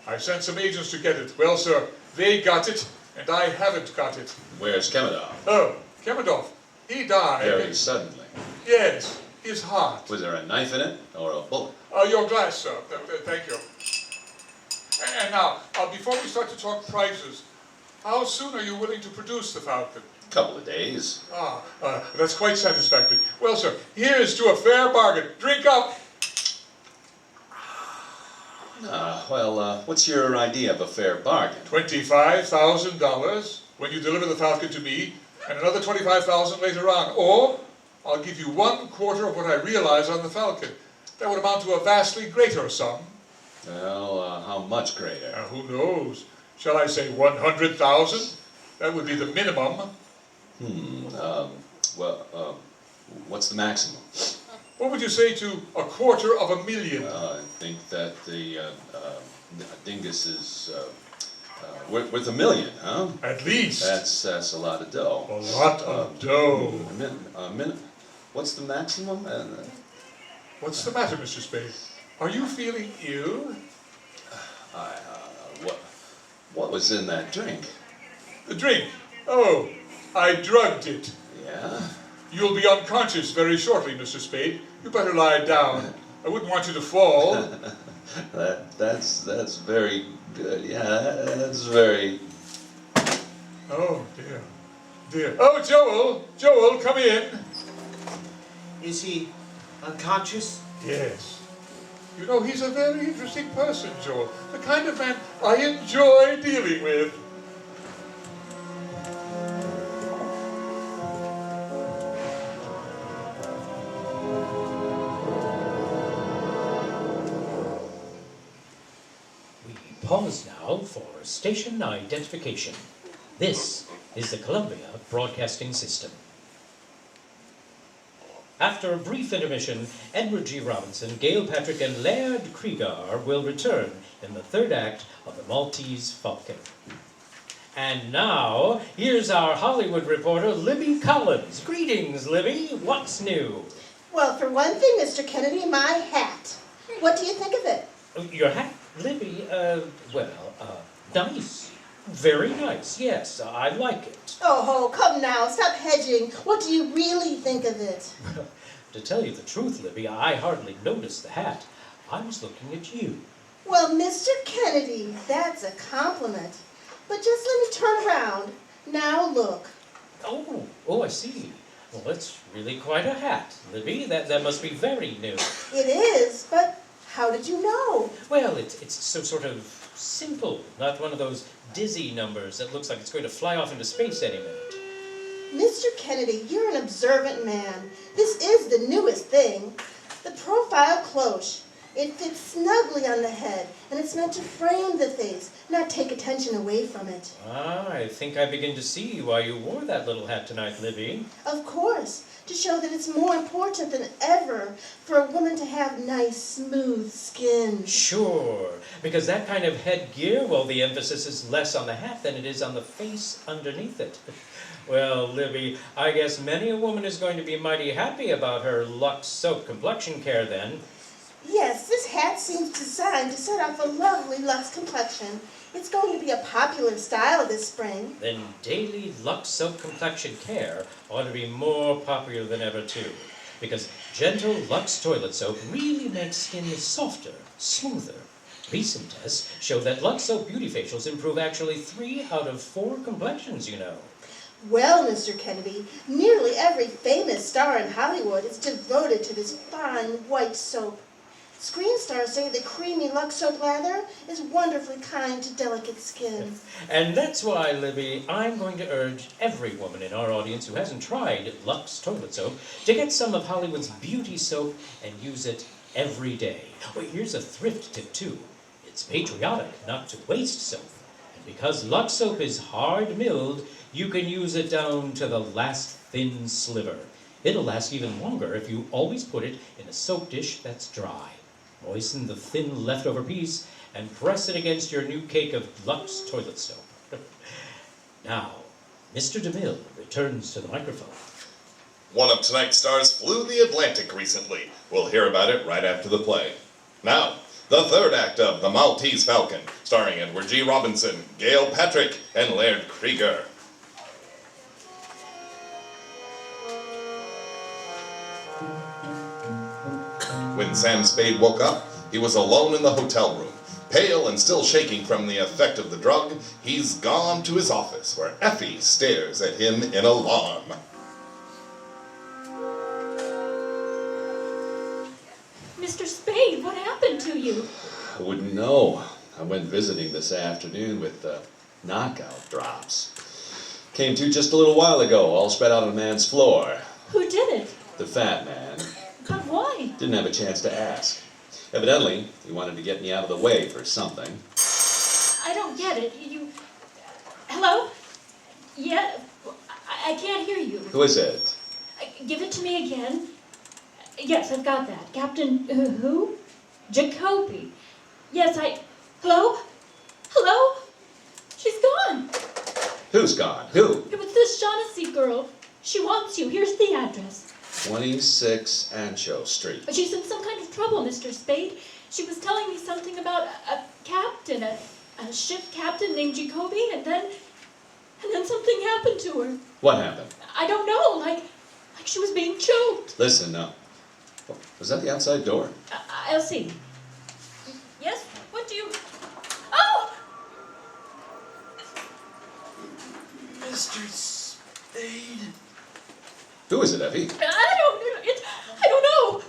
I sent some agents to get it. Well, sir, they got it, and I haven't got it. Where's Kemidov? Oh, Kemidov, he died. Very suddenly. Yes, his heart. Was there a knife in it or a bullet? Your glass, sir. Thank you. And now, before we start to talk prices, how soon are you willing to produce the Falcon? Couple of days. That's quite satisfactory. Well, sir, here's to a fair bargain. Drink up! What's your idea of a fair bargain? $25,000 when you deliver the Falcon to me, and another $25,000 later on. Or, I'll give you 1/4 of what I realize on the Falcon. That would amount to a vastly greater sum. Well, how much greater? Who knows? Shall I say 100,000? That would be the minimum. What's the maximum? What would you say to 250,000? I think that the dingus is worth $1 million, huh? At least. That's a lot of dough. A lot of dough. What's the maximum? What's the matter, Mr. Spade? Are you feeling ill? What was in that drink? The drink? Oh, I drugged it. Yeah? You'll be unconscious very shortly, Mr. Spade. You better lie down. I wouldn't want you to fall. That's very good. Yeah, that's very... Oh, dear. Dear. Oh, Joel, come in. Is he unconscious? Yes. You know, he's a very interesting person, Joel. The kind of man I enjoy dealing with. We pause now for station identification. This is the Columbia Broadcasting System. After a brief intermission, Edward G. Robinson, Gail Patrick, and Laird Krieger will return in the third act of the Maltese Falcon. And now, here's our Hollywood reporter, Libby Collins. Greetings, Libby. What's new? Well, for one thing, Mr. Kennedy, my hat. What do you think of it? Your hat, Libby, nice. Very nice, yes, I like it. Oh, come now, stop hedging. What do you really think of it? To tell you the truth, Libby, I hardly noticed the hat. I was looking at you. Well, Mr. Kennedy, that's a compliment. But just let me turn around. Now look. Oh, I see. Well, that's really quite a hat, Libby. That must be very new. It is, but how did you know? Well, it's so sort of simple, not one of those dizzy numbers that looks like it's going to fly off into space any minute. Mr. Kennedy, you're an observant man. This is the newest thing. The profile cloche. It fits snugly on the head, and it's meant to frame the face, not take attention away from it. I think I begin to see why you wore that little hat tonight, Libby. Of course, to show that it's more important than ever for a woman to have nice, smooth skin. Sure, because that kind of headgear, well, the emphasis is less on the hat than it is on the face underneath it. Well, Libby, I guess many a woman is going to be mighty happy about her Lux Soap complexion care then. Yes, this hat seems designed to set off a lovely Lux complexion. It's going to be a popular style this spring. Then daily Lux Soap complexion care ought to be more popular than ever too. Because gentle Lux toilet soap really makes skin softer, smoother. Recent tests show that Lux Soap beauty facials improve actually 3 out of 4 complexions, you know. Well, Mr. Kennedy, nearly every famous star in Hollywood is devoted to this fine white soap. Screen stars say the creamy Lux soap lather is wonderfully kind to delicate skin. And that's why, Libby, I'm going to urge every woman in our audience who hasn't tried Lux toilet soap to get some of Hollywood's beauty soap and use it every day. Well, here's a thrift tip, too. It's patriotic not to waste soap. And because Lux soap is hard-milled, you can use it down to the last thin sliver. It'll last even longer if you always put it in a soap dish that's dry. Moisten the thin leftover piece and press it against your new cake of Lux toilet soap. Now, Mr. DeMille returns to the microphone. One of tonight's stars flew the Atlantic recently. We'll hear about it right after the play. Now, the third act of The Maltese Falcon, starring Edward G. Robinson, Gail Patrick, and Laird Krieger. When Sam Spade woke up, he was alone in the hotel room. Pale and still shaking from the effect of the drug, he's gone to his office, where Effie stares at him in alarm. Mr. Spade, what happened to you? I wouldn't know. I went visiting this afternoon with the knockout drops. Came to just a little while ago, all spread out on a man's floor. Who did it? The fat man. But why? Didn't have a chance to ask. Evidently, he wanted to get me out of the way for something. I don't get it. You... Hello? Yeah, I can't hear you. Who is it? Give it to me again. Yes, I've got that. Captain... who? Jacoby. Yes, Hello? Hello? She's gone. Who's gone? Who? It was this Shaughnessy girl. She wants you. Here's the address. 26 Ancho Street. But she's in some kind of trouble, Mr. Spade. She was telling me something about a captain, a ship captain named Jacoby, and then something happened to her. What happened? I don't know, like she was being choked. Listen, was that the outside door? I'll see. Yes? What do you... Oh! Mr. Spade. Who is it, Effie? I don't know.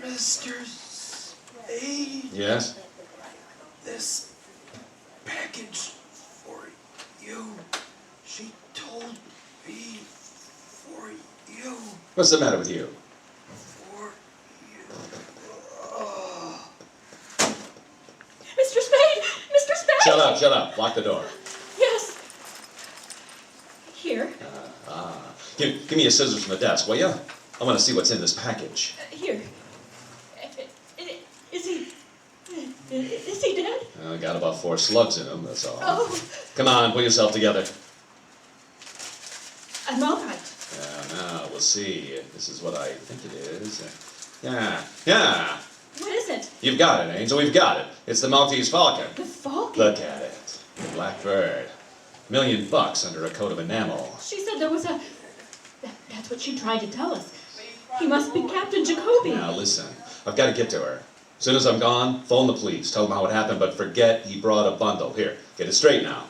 Mr. Spade. Yes? This package for you. She told me for you. What's the matter with you? For you. Mr. Spade! Mr. Spade! Shut up. Lock the door. Yes. Here. Give me your scissors from the desk, will you? I want to see what's in this package. Here. Is he dead? I got about 4 slugs in him, that's all. Oh. Come on, pull yourself together. I'm all right. Now, we'll see. This is what I think it is. Yeah. What is it? You've got it, Angel, we've got it. It's the Maltese Falcon. The Falcon? Look at it. The black bird. $1 million under a coat of enamel. She said there was a... That's what she tried to tell us. He must be Captain Jacoby. Now, listen. I've got to get to her. As soon as I'm gone, phone the police. Tell them how it happened, but forget he brought a bundle. Here, get it straight now.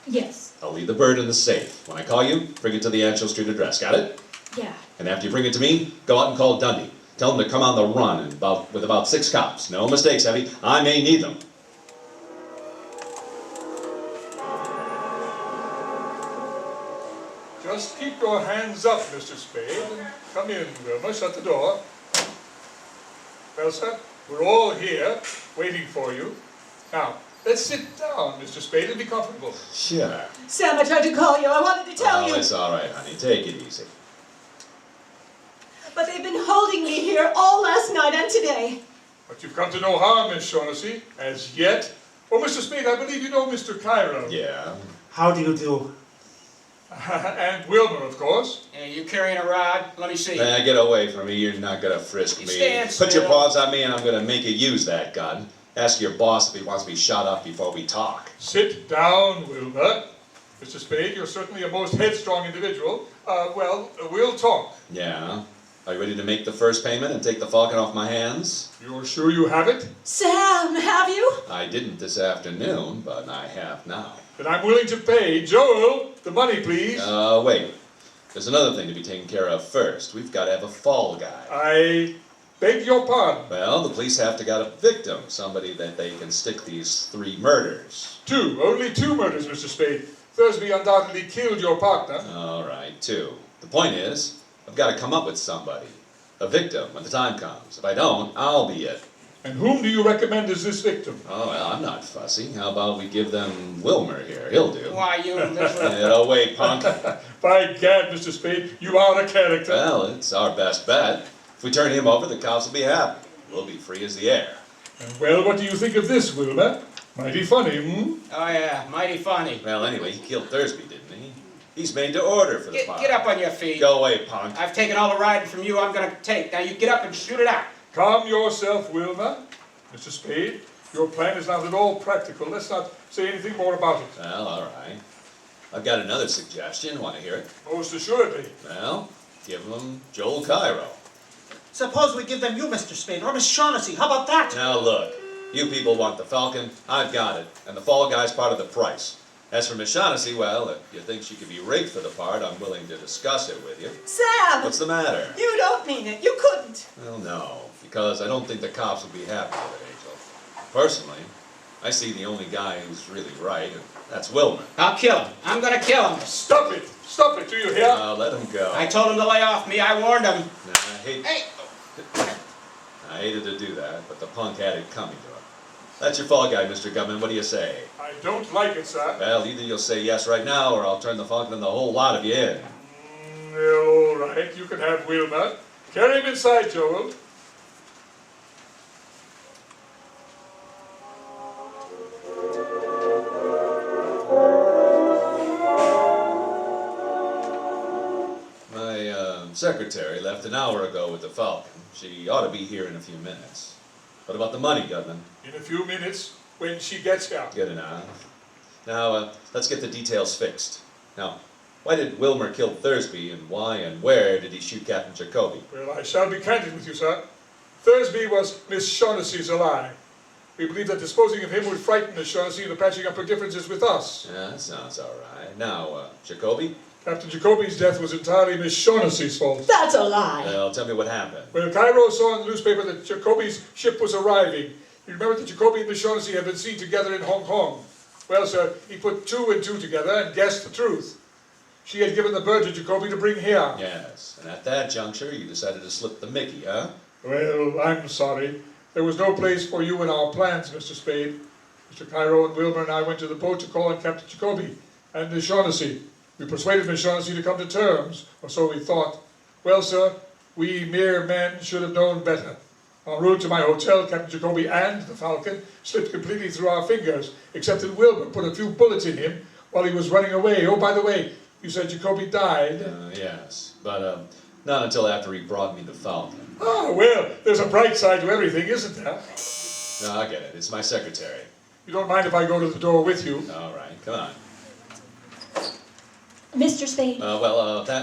Yes. I'll leave the bird in the safe. When I call you, bring it to the Ancho Street address. Got it? Yeah. And after you bring it to me, go out and call Dundee. Tell him to come on the run with about 6 cops. No mistakes, Effie. I may need them. Just keep your hands up, Mr. Spade, and come in, Wilma. Shut the door. Well, sir, we're all here, waiting for you. Now, let's sit down, Mr. Spade, and be comfortable. Sure. Sam, I tried to call you. I wanted to tell you. It's all right, honey. Take it easy. But they've been holding me here all last night and today. But you've come to no harm, Miss Shaughnessy, as yet. Oh, Mr. Spade, I believe you know Mr. Cairo. Yeah. How do you do? And Wilma, of course. Hey, you carrying a rod? Let me see. Get away from me. You're not going to frisk me. Stand Put your still. paws on me and I'm going to make you use that gun. Ask your boss if he wants me shot up before we talk. Sit down, Wilma. Mr. Spade, you're certainly a most headstrong individual. We'll talk. Yeah? Are you ready to make the first payment and take the Falcon off my hands? You're sure you have it? Sam, have you? I didn't this afternoon, but I have now. Then I'm willing to pay. Joel, the money, please. Wait. There's another thing to be taken care of first. We've got to have a fall guy. I beg your pardon. Well, the police have to got a victim, somebody that they can stick these 3 murders. 2. Only 2 murders, Mr. Spade. Thursby undoubtedly killed your partner. All right, 2. The point is, I've got to come up with somebody. A victim when the time comes. If I don't, I'll be it. And whom do you recommend as this victim? Oh, well, I'm not fussy. How about we give them Wilmer here? He'll do. Why, you little... It'll wait, punk. By gad, Mr. Spade, you are a character. Well, it's our best bet. If we turn him over, the cops will be happy. We'll be free as the air. And well, what do you think of this, Wilma? Mighty funny, hmm? Oh, yeah, mighty funny. Well, anyway, he killed Thursby, didn't he? He's made to order for the pot. Get up on your feet. Go away, punk. I've taken all the riding from you I'm going to take. Now you get up and shoot it out. Calm yourself, Wilma. Mr. Spade, your plan is not at all practical. Let's not say anything more about it. Well, all right. I've got another suggestion. Want to hear it? Most assuredly. Well, give them Joel Cairo. Suppose we give them you, Mr. Spade, or Miss Shaughnessy. How about that? Now look, you people want the Falcon, I've got it, and the Fall Guy's part of the price. As for Miss Shaughnessy, well, if you think she could be rigged for the part, I'm willing to discuss it with you. Sam! What's the matter? You don't mean it. You couldn't. Well, no, because I don't think the cops would be happy with it, Angel. Personally, I see the only guy who's really right, and that's Wilmer. I'll kill him. I'm gonna kill him. Stop it! Stop it, do you hear? Now, let him go. I told him to lay off me. I warned him. I hated to do that, but the punk had it coming to him. That's your Fall Guy, Mr. Gutman. What do you say? I don't like it, sir. Well, either you'll say yes right now, or I'll turn the Falcon and the whole lot of you in. All right, you can have Wilmer. Carry him inside, Joel. My secretary left an hour ago with the Falcon. She ought to be here in a few minutes. What about the money, Gutman? In a few minutes, when she gets here. Good enough. Now, let's get the details fixed. Now, why did Wilmer kill Thursby, and why and where did he shoot Captain Jacoby? Well, I shall be candid with you, sir. Thursby was Miss Shaughnessy's ally. We believe that disposing of him would frighten Miss Shaughnessy into patching up her differences with us. Yeah, that sounds all right. Now, Jacoby? Captain Jacoby's death was entirely Miss Shaughnessy's fault. That's a lie. Well, tell me what happened. Well, Cairo saw in the newspaper that Jacoby's ship was arriving. He remembered that Jacoby and Miss Shaughnessy had been seen together in Hong Kong. Well, sir, he put two and two together and guessed the truth. She had given the bird to Jacoby to bring here. Yes, and at that juncture, you decided to slip the Mickey, huh? Well, I'm sorry. There was no place for you in our plans, Mr. Spade. Mr. Cairo and Wilmer and I went to the boat to call on Captain Jacoby and Miss Shaughnessy. We persuaded Miss Shaughnessy to come to terms, or so we thought. Well, sir, we mere men should have known better. En route to my hotel, Captain Jacoby and the Falcon slipped completely through our fingers, except that Wilmer put a few bullets in him while he was running away. Oh, by the way, you said Jacoby died? Yes, but not until after he brought me the Falcon. Ah, well, there's a bright side to everything, isn't there? No, I get it. It's my secretary. You don't mind if I go to the door with you? All right, come on. Mr. Spade,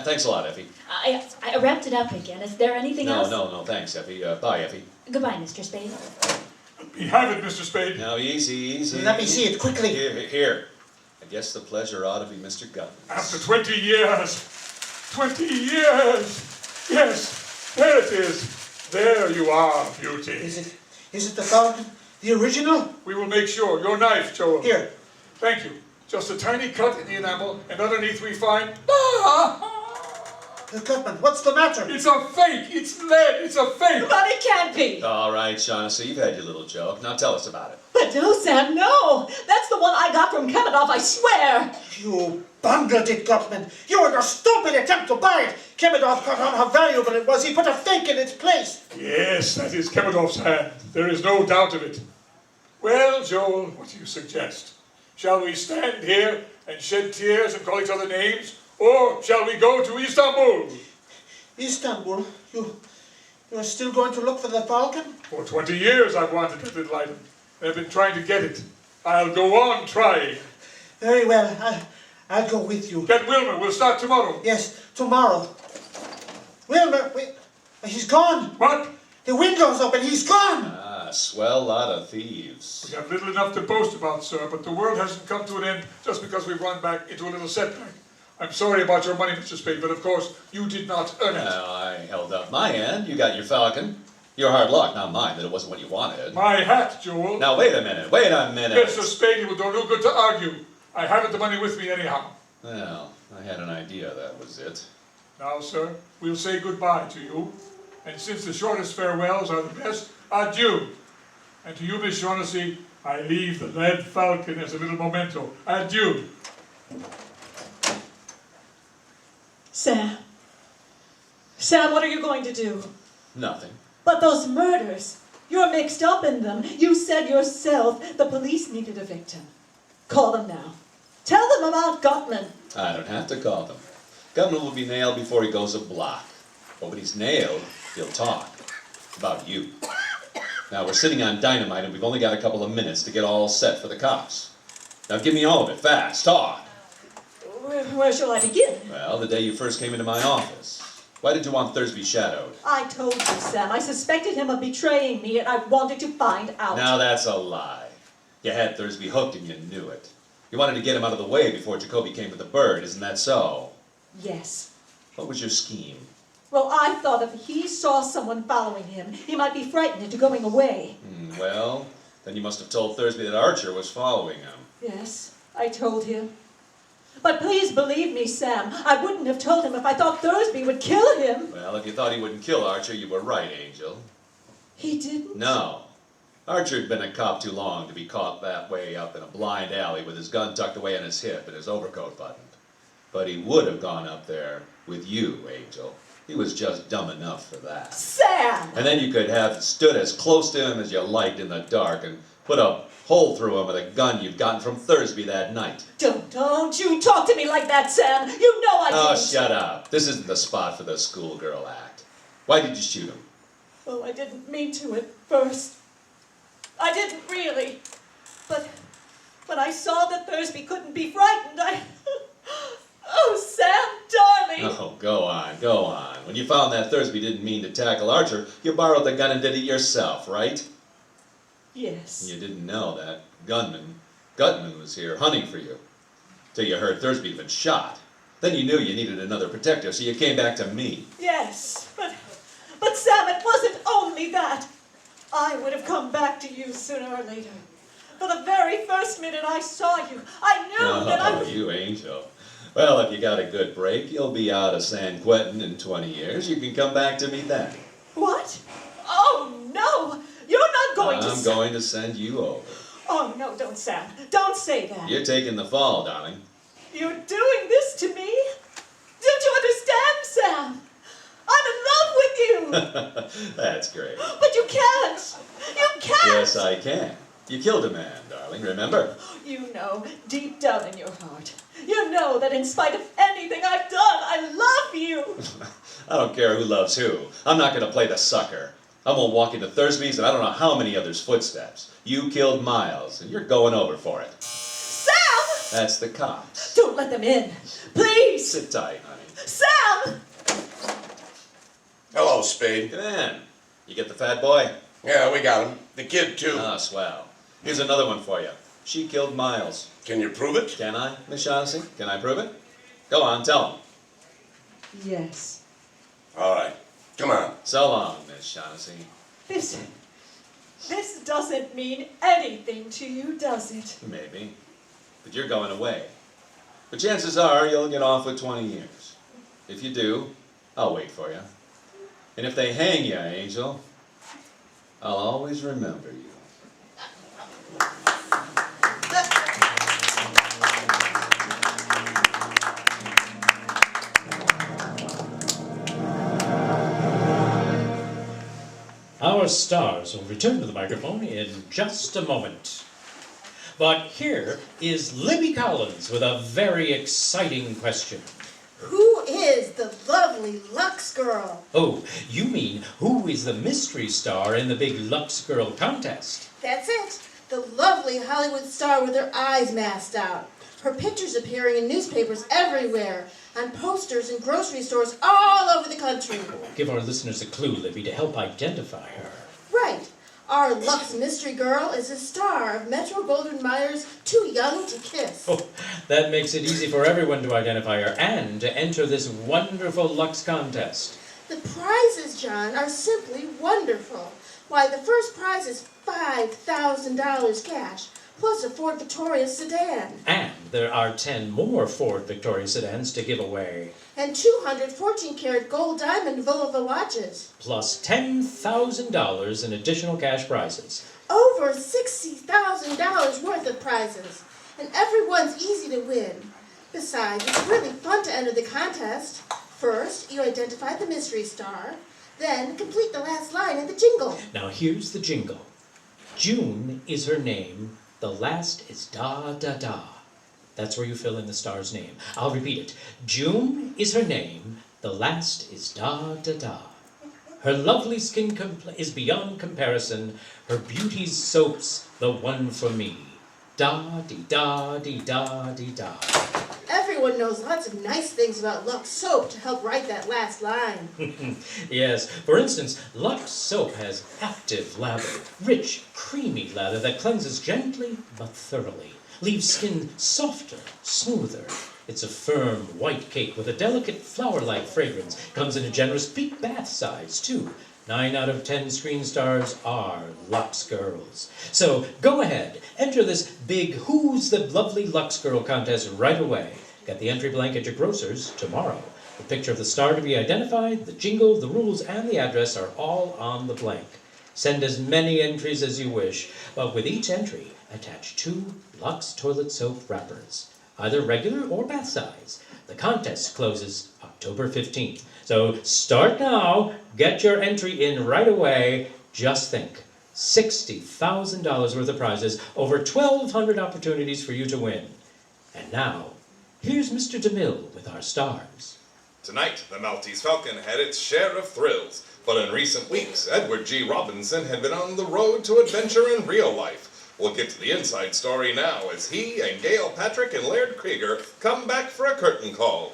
Thanks a lot, Effie. I wrapped it up again. Is there anything else? No, thanks, Effie. Bye, Effie. Goodbye, Mr. Spade. We have it, Mr. Spade. Now, easy. Let me see it quickly. Here. I guess the pleasure ought to be Mr. Gutman. After 20 years. 20 years. Yes, there it is. There you are, beauty. Is it the Falcon? The original? We will make sure. Your knife, Joel. Here. Thank you. Just a tiny cut in the enamel, and underneath we find... Gutman, what's the matter? It's a fake! It's lead! It's a fake! But it can't be. All right, Shaughnessy, you've had your little joke. Now tell us about it. But no, Sam, no. That's the one I got from Kemenoff, I swear. You bungled it, Gutman. You and your stupid attempt to buy it. Kemenoff cut on how valuable it was. He put a fake in its place. Yes, that is Kemenoff's hand. There is no doubt of it. Well, Joel, what do you suggest? Shall we stand here and shed tears and call each other names? Or shall we go to Istanbul? Istanbul? You're still going to look for the Falcon? For 20 years I've wanted that little item. I've been trying to get it. I'll go on trying. Very well. I'll go with you. Get Wilmer. We'll start tomorrow. Yes, tomorrow. Wilmer, wait. He's gone. What? The window's open. He's gone. Ah, swell lot of thieves. We have little enough to boast about, sir, but the world hasn't come to an end just because we've run back into a little setback. I'm sorry about your money, Mr. Spade, but of course, you did not earn it. Well, I held up my end. You got your Falcon. Your hard luck, not mine, that it wasn't what you wanted. My hat, Joel. Now, wait a minute. Mr. Spade, it will do no good to argue. I haven't the money with me anyhow. Well, I had an idea that was it. Now, sir, we'll say goodbye to you. And since the shortest farewells are the best, adieu. And to you, Miss Shaughnessy, I leave the lead falcon as a little memento. Adieu. Sam. Sam, what are you going to do? Nothing. But those murders, you're mixed up in them. You said yourself the police needed a victim. Call them now. Tell them about Gutman. I don't have to call them. Gutman will be nailed before he goes a block. But when he's nailed, he'll talk. About you. Now, we're sitting on dynamite, and we've only got a couple of minutes to get all set for the cops. Now, give me all of it, fast, talk. Where shall I begin? Well, the day you first came into my office. Why did you want Thursby shadowed? I told you, Sam. I suspected him of betraying me, and I wanted to find out. Now, that's a lie. You had Thursby hooked, and you knew it. You wanted to get him out of the way before Jacoby came with the bird, isn't that so? Yes. What was your scheme? Well, I thought if he saw someone following him, he might be frightened into going away. Well, then you must have told Thursby that Archer was following him. Yes, I told him. But please believe me, Sam. I wouldn't have told him if I thought Thursby would kill him. Well, if you thought he wouldn't kill Archer, you were right, Angel. He didn't? No. Archer had been a cop too long to be caught that way up in a blind alley with his gun tucked away in his hip and his overcoat buttoned. But he would have gone up there with you, Angel. He was just dumb enough for that. Sam! And then you could have stood as close to him as you liked in the dark and put a hole through him with a gun you'd gotten from Thursby that night. Don't you talk to me like that, Sam. You know I didn't. Oh, shut up. This isn't the spot for the schoolgirl act. Why did you shoot him? Oh, I didn't mean to at first. I didn't really. But when I saw that Thursby couldn't be frightened, Oh, Sam, darling! Oh, go on, go on. When you found that Thursby didn't mean to tackle Archer, you borrowed the gun and did it yourself, right? Yes. You didn't know that Gutman was here hunting for you. Till you heard Thursby had been shot. Then you knew you needed another protector, so you came back to me. Yes, but Sam, it wasn't only that. I would have come back to you sooner or later. For the very first minute I saw you, I knew that I would... Oh, you angel. Well, if you got a good break, you'll be out of San Quentin in 20 years. You can come back to me then. What? Oh, no! You're not going to... I'm going to send you over. Oh, no, don't, Sam. Don't say that. You're taking the fall, darling. You're doing this to me? Don't you understand, Sam? I'm in love with you! That's great. But you can't! You can't! Yes, I can. You killed a man, darling, remember? You know, deep down in your heart, you know that in spite of anything I've done, I love you! I don't care who loves who. I'm not going to play the sucker. I'm going to walk into Thursby's and I don't know how many others' footsteps. You killed Miles, and you're going over for it. Sam! That's the cops. Don't let them in. Please! Sit tight, honey. Sam! Hello, Spade. Get in. You get the fat boy? Yeah, we got him. The kid, too. Ah, swell. Here's another one for you. She killed Miles. Can you prove it? Can I, Miss Shaughnessy? Can I prove it? Go on, tell him. Yes. All right. Come on. So long, Miss Shaughnessy. This doesn't mean anything to you, does it? Maybe. But you're going away. But chances are you'll get off with 20 years. If you do, I'll wait for you. And if they hang you, Angel, I'll always remember you. Our stars will return to the microphone in just a moment. But here is Libby Collins with a very exciting question. Who is the lovely Lux girl? Oh, you mean who is the mystery star in the big Lux Girl contest? That's it. The lovely Hollywood star with her eyes masked out. Her pictures appearing in newspapers everywhere, on posters in grocery stores all over the country. Give our listeners a clue, Libby, to help identify her. Right. Our Lux mystery girl is a star of Metro-Goldwyn-Mayer's Too Young to Kiss. Oh, that makes it easy for everyone to identify her and to enter this wonderful Lux contest. The prizes, John, are simply wonderful. Why, the first prize is $5,000 cash, plus a Ford Victoria sedan. And there are 10 more Ford Victoria sedans to give away. And 200 14-karat gold diamond Volvo watches. Plus $10,000 in additional cash prizes. Over $60,000 worth of prizes. And everyone's easy to win. Besides, it's really fun to enter the contest. First, you identify the mystery star. Then, complete the last line in the jingle. Now here's the jingle. June is her name. The last is da-da-da. That's where you fill in the star's name. I'll repeat it. June is her name. The last is da-da-da. Her lovely skin is beyond comparison. Her beauty's soap's the one for me. Da-dee-da-dee-da-dee-da. Everyone knows lots of nice things about Lux soap to help write that last line. Yes, for instance, Lux soap has active lather, rich, creamy lather that cleanses gently but thoroughly, leaves skin softer, smoother. It's a firm, white cake with a delicate flower-like fragrance. Comes in a generous peak bath size, too. 9 out of 10 screen stars are Lux Girls. So go ahead, enter this big Who's the Lovely Lux Girl contest right away. Get the entry blank at your grocer's tomorrow. The picture of the star to be identified, the jingle, the rules, and the address are all on the blank. Send as many entries as you wish, but with each entry, attach 2 Lux toilet soap wrappers, either regular or bath size. The contest closes October 15th. So start now, get your entry in right away. Just think, $60,000 worth of prizes, over 1,200 opportunities for you to win. And now, here's Mr. DeMille with our stars. Tonight, the Maltese Falcon had its share of thrills, but in recent weeks, Edward G. Robinson had been on the road to adventure in real life. We'll get to the inside story now as he and Gail Patrick and Laird Krieger come back for a curtain call.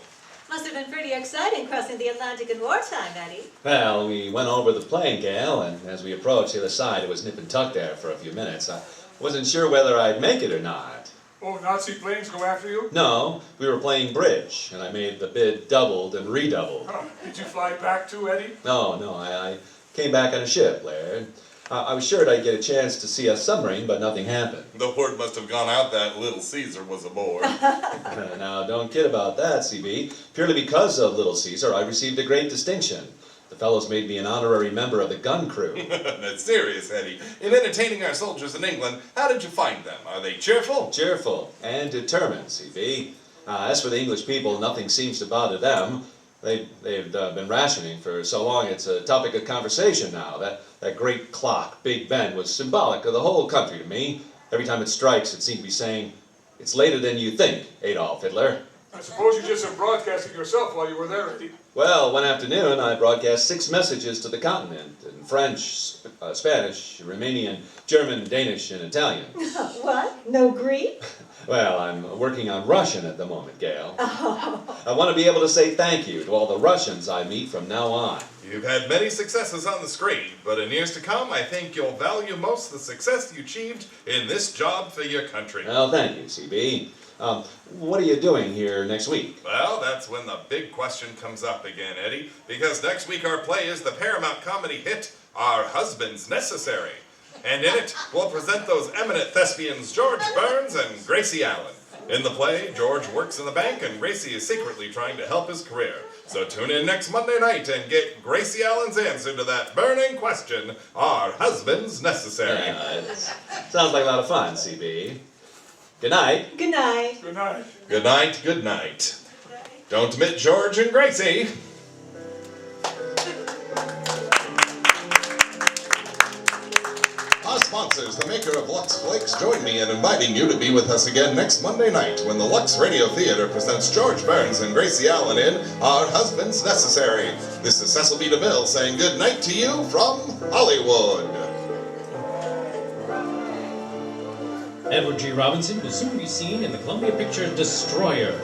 Must have been pretty exciting crossing the Atlantic in wartime, Eddie. Well, we went over the plane, Gail, and as we approached the other side, it was nip and tuck there for a few minutes. I wasn't sure whether I'd make it or not. Oh, Nazi planes go after you? No, we were playing bridge, and I made the bid doubled and redoubled. Huh. Did you fly back too, Eddie? No, I came back on a ship, Laird. I was sure I'd get a chance to see a submarine, but nothing happened. The word must have gone out that Little Caesar was aboard. Now, don't kid about that, CB. Purely because of Little Caesar, I received a great distinction. The fellows made me an honorary member of the gun crew. That's serious, Eddie. In entertaining our soldiers in England, how did you find them? Are they cheerful? Cheerful and determined, CB. As for the English people, nothing seems to bother them. They've been rationing for so long it's a topic of conversation now. That great clock, Big Ben, was symbolic of the whole country to me. Every time it strikes, it seemed to be saying, "It's later than you think, Adolf Hitler." I suppose you just been broadcasting yourself while you were there, Eddie. Well, one afternoon I broadcast 6 messages to the continent in French, Spanish, Romanian, German, Danish, and Italian. What? No Greek? Well, I'm working on Russian at the moment, Gail. I want to be able to say thank you to all the Russians I meet from now on. You've had many successes on the screen, but in years to come, I think you'll value most the success you achieved in this job for your country. Well, thank you, CB. What are you doing here next week? Well, that's when the big question comes up again, Eddie, because next week our play is the Paramount comedy hit, Our Husband's Necessary. And in it, we'll present those eminent thespians George Burns and Gracie Allen. In the play, George works in the bank and Gracie is secretly trying to help his career. So tune in next Monday night and get Gracie Allen's answer to that burning question, Are husbands necessary? Sounds like a lot of fun, CB. Good night. Good night. Good night. Good night, good night. Don't omit George and Gracie. Our sponsors, the maker of Lux Flakes, join me in inviting you to be with us again next Monday night when the Lux Radio Theater presents George Burns and Gracie Allen in Our Husbands Necessary. This is Cecil B. DeMille saying good night to you from Hollywood. Edward G. Robinson will soon be seen in the Columbia picture Destroyer.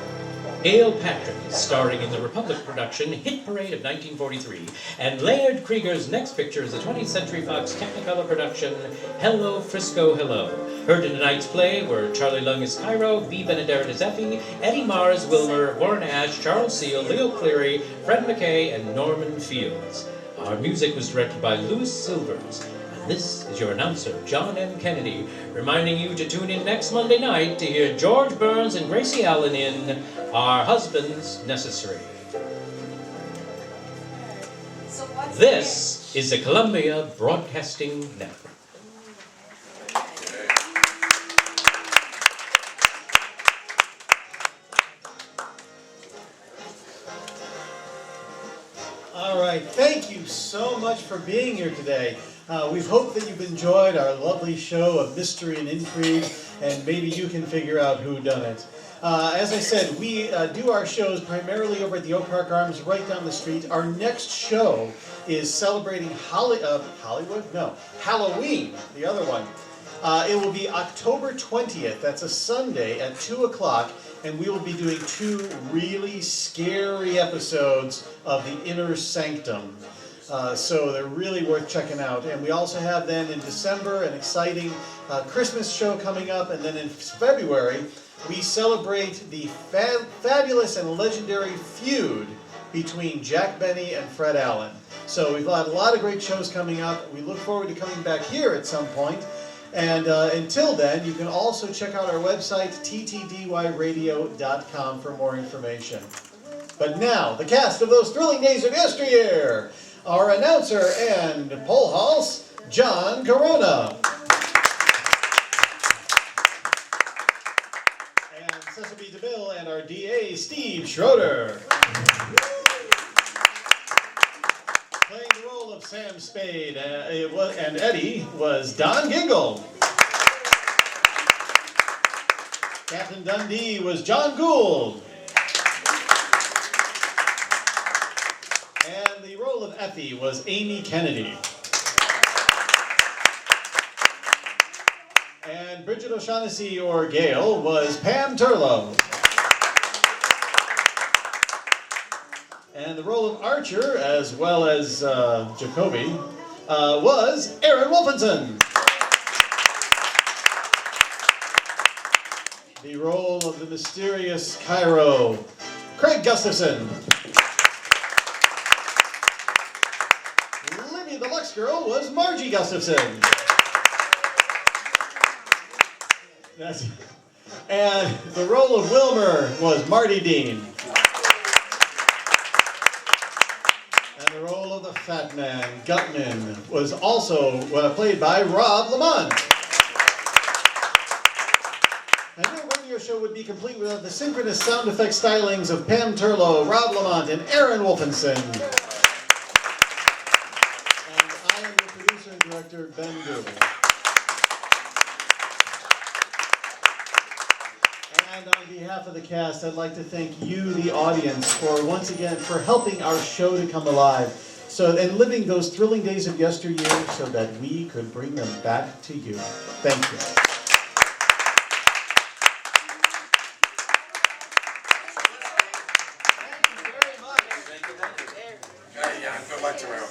Gail Patrick is starring in the Republic production Hit Parade of 1943, and Laird Krieger's next picture is the 20th Century Fox Technicolor production Hello, Frisco, Hello. Heard in tonight's play were Charlie Lung as Cairo, V. Benedert as Effie, Eddie Marr as Wilmer, Warren Ash, Charles Seal, Leo Cleary, Fred McKay, and Norman Fields. Our music was directed by Louis Silvers. This is your announcer, John M. Kennedy, reminding you to tune in next Monday night to hear George Burns and Gracie Allen in Our Husbands Necessary. This is the Columbia Broadcasting Network. All right, thank you so much for being here today. We've hoped that you've enjoyed our lovely show of mystery and intrigue, and maybe you can figure out who done it. As I said, we do our shows primarily over at the Oak Park Arms right down the street. Our next show is celebrating Hollywood? No, Halloween, the other one. It will be October 20th, that's a Sunday at 2 o'clock, and we will be doing 2 really scary episodes of The Inner Sanctum. So they're really worth checking out. And we also have then in December an exciting Christmas show coming up, and then in February we celebrate the fabulous and legendary feud between Jack Benny and Fred Allen. So we've got a lot of great shows coming up. We look forward to coming back here at some point. And until then, you can also check out our website, ttdyradio.com, for more information. But now, the cast of those thrilling days of yesteryear. Our announcer and pole house, John Corona. And Cecily DeMille and our DA, Steve Schroeder. Playing the role of Sam Spade and Eddie was Don Gingle. Captain Dundee was John Gould. And the role of Effie was Amy Kennedy. And Bridget O'Shaughnessy, or Gail, was Pam Turlow. And the role of Archer, as well as Jacoby, was Aaron Wolfenson. The role of the mysterious Cairo, Craig Gustafson. Libby the Lux Girl was Margie Gustafson. And the role of Wilmer was Marty Dean. And the role of the fat man, Gutman, was also played by Rob Lamont. And no radio show would be complete without the synchronous sound effect stylings of Pam Turlow, Rob Lamont, and Aaron Wolfenson. And I am the producer and director, Ben Goodall. And on behalf of the cast, I'd like to thank you, the audience, for once again, for helping our show to come alive. And living those thrilling days of yesteryear so that we could bring them back to you. Thank you. Yeah, good luck tomorrow.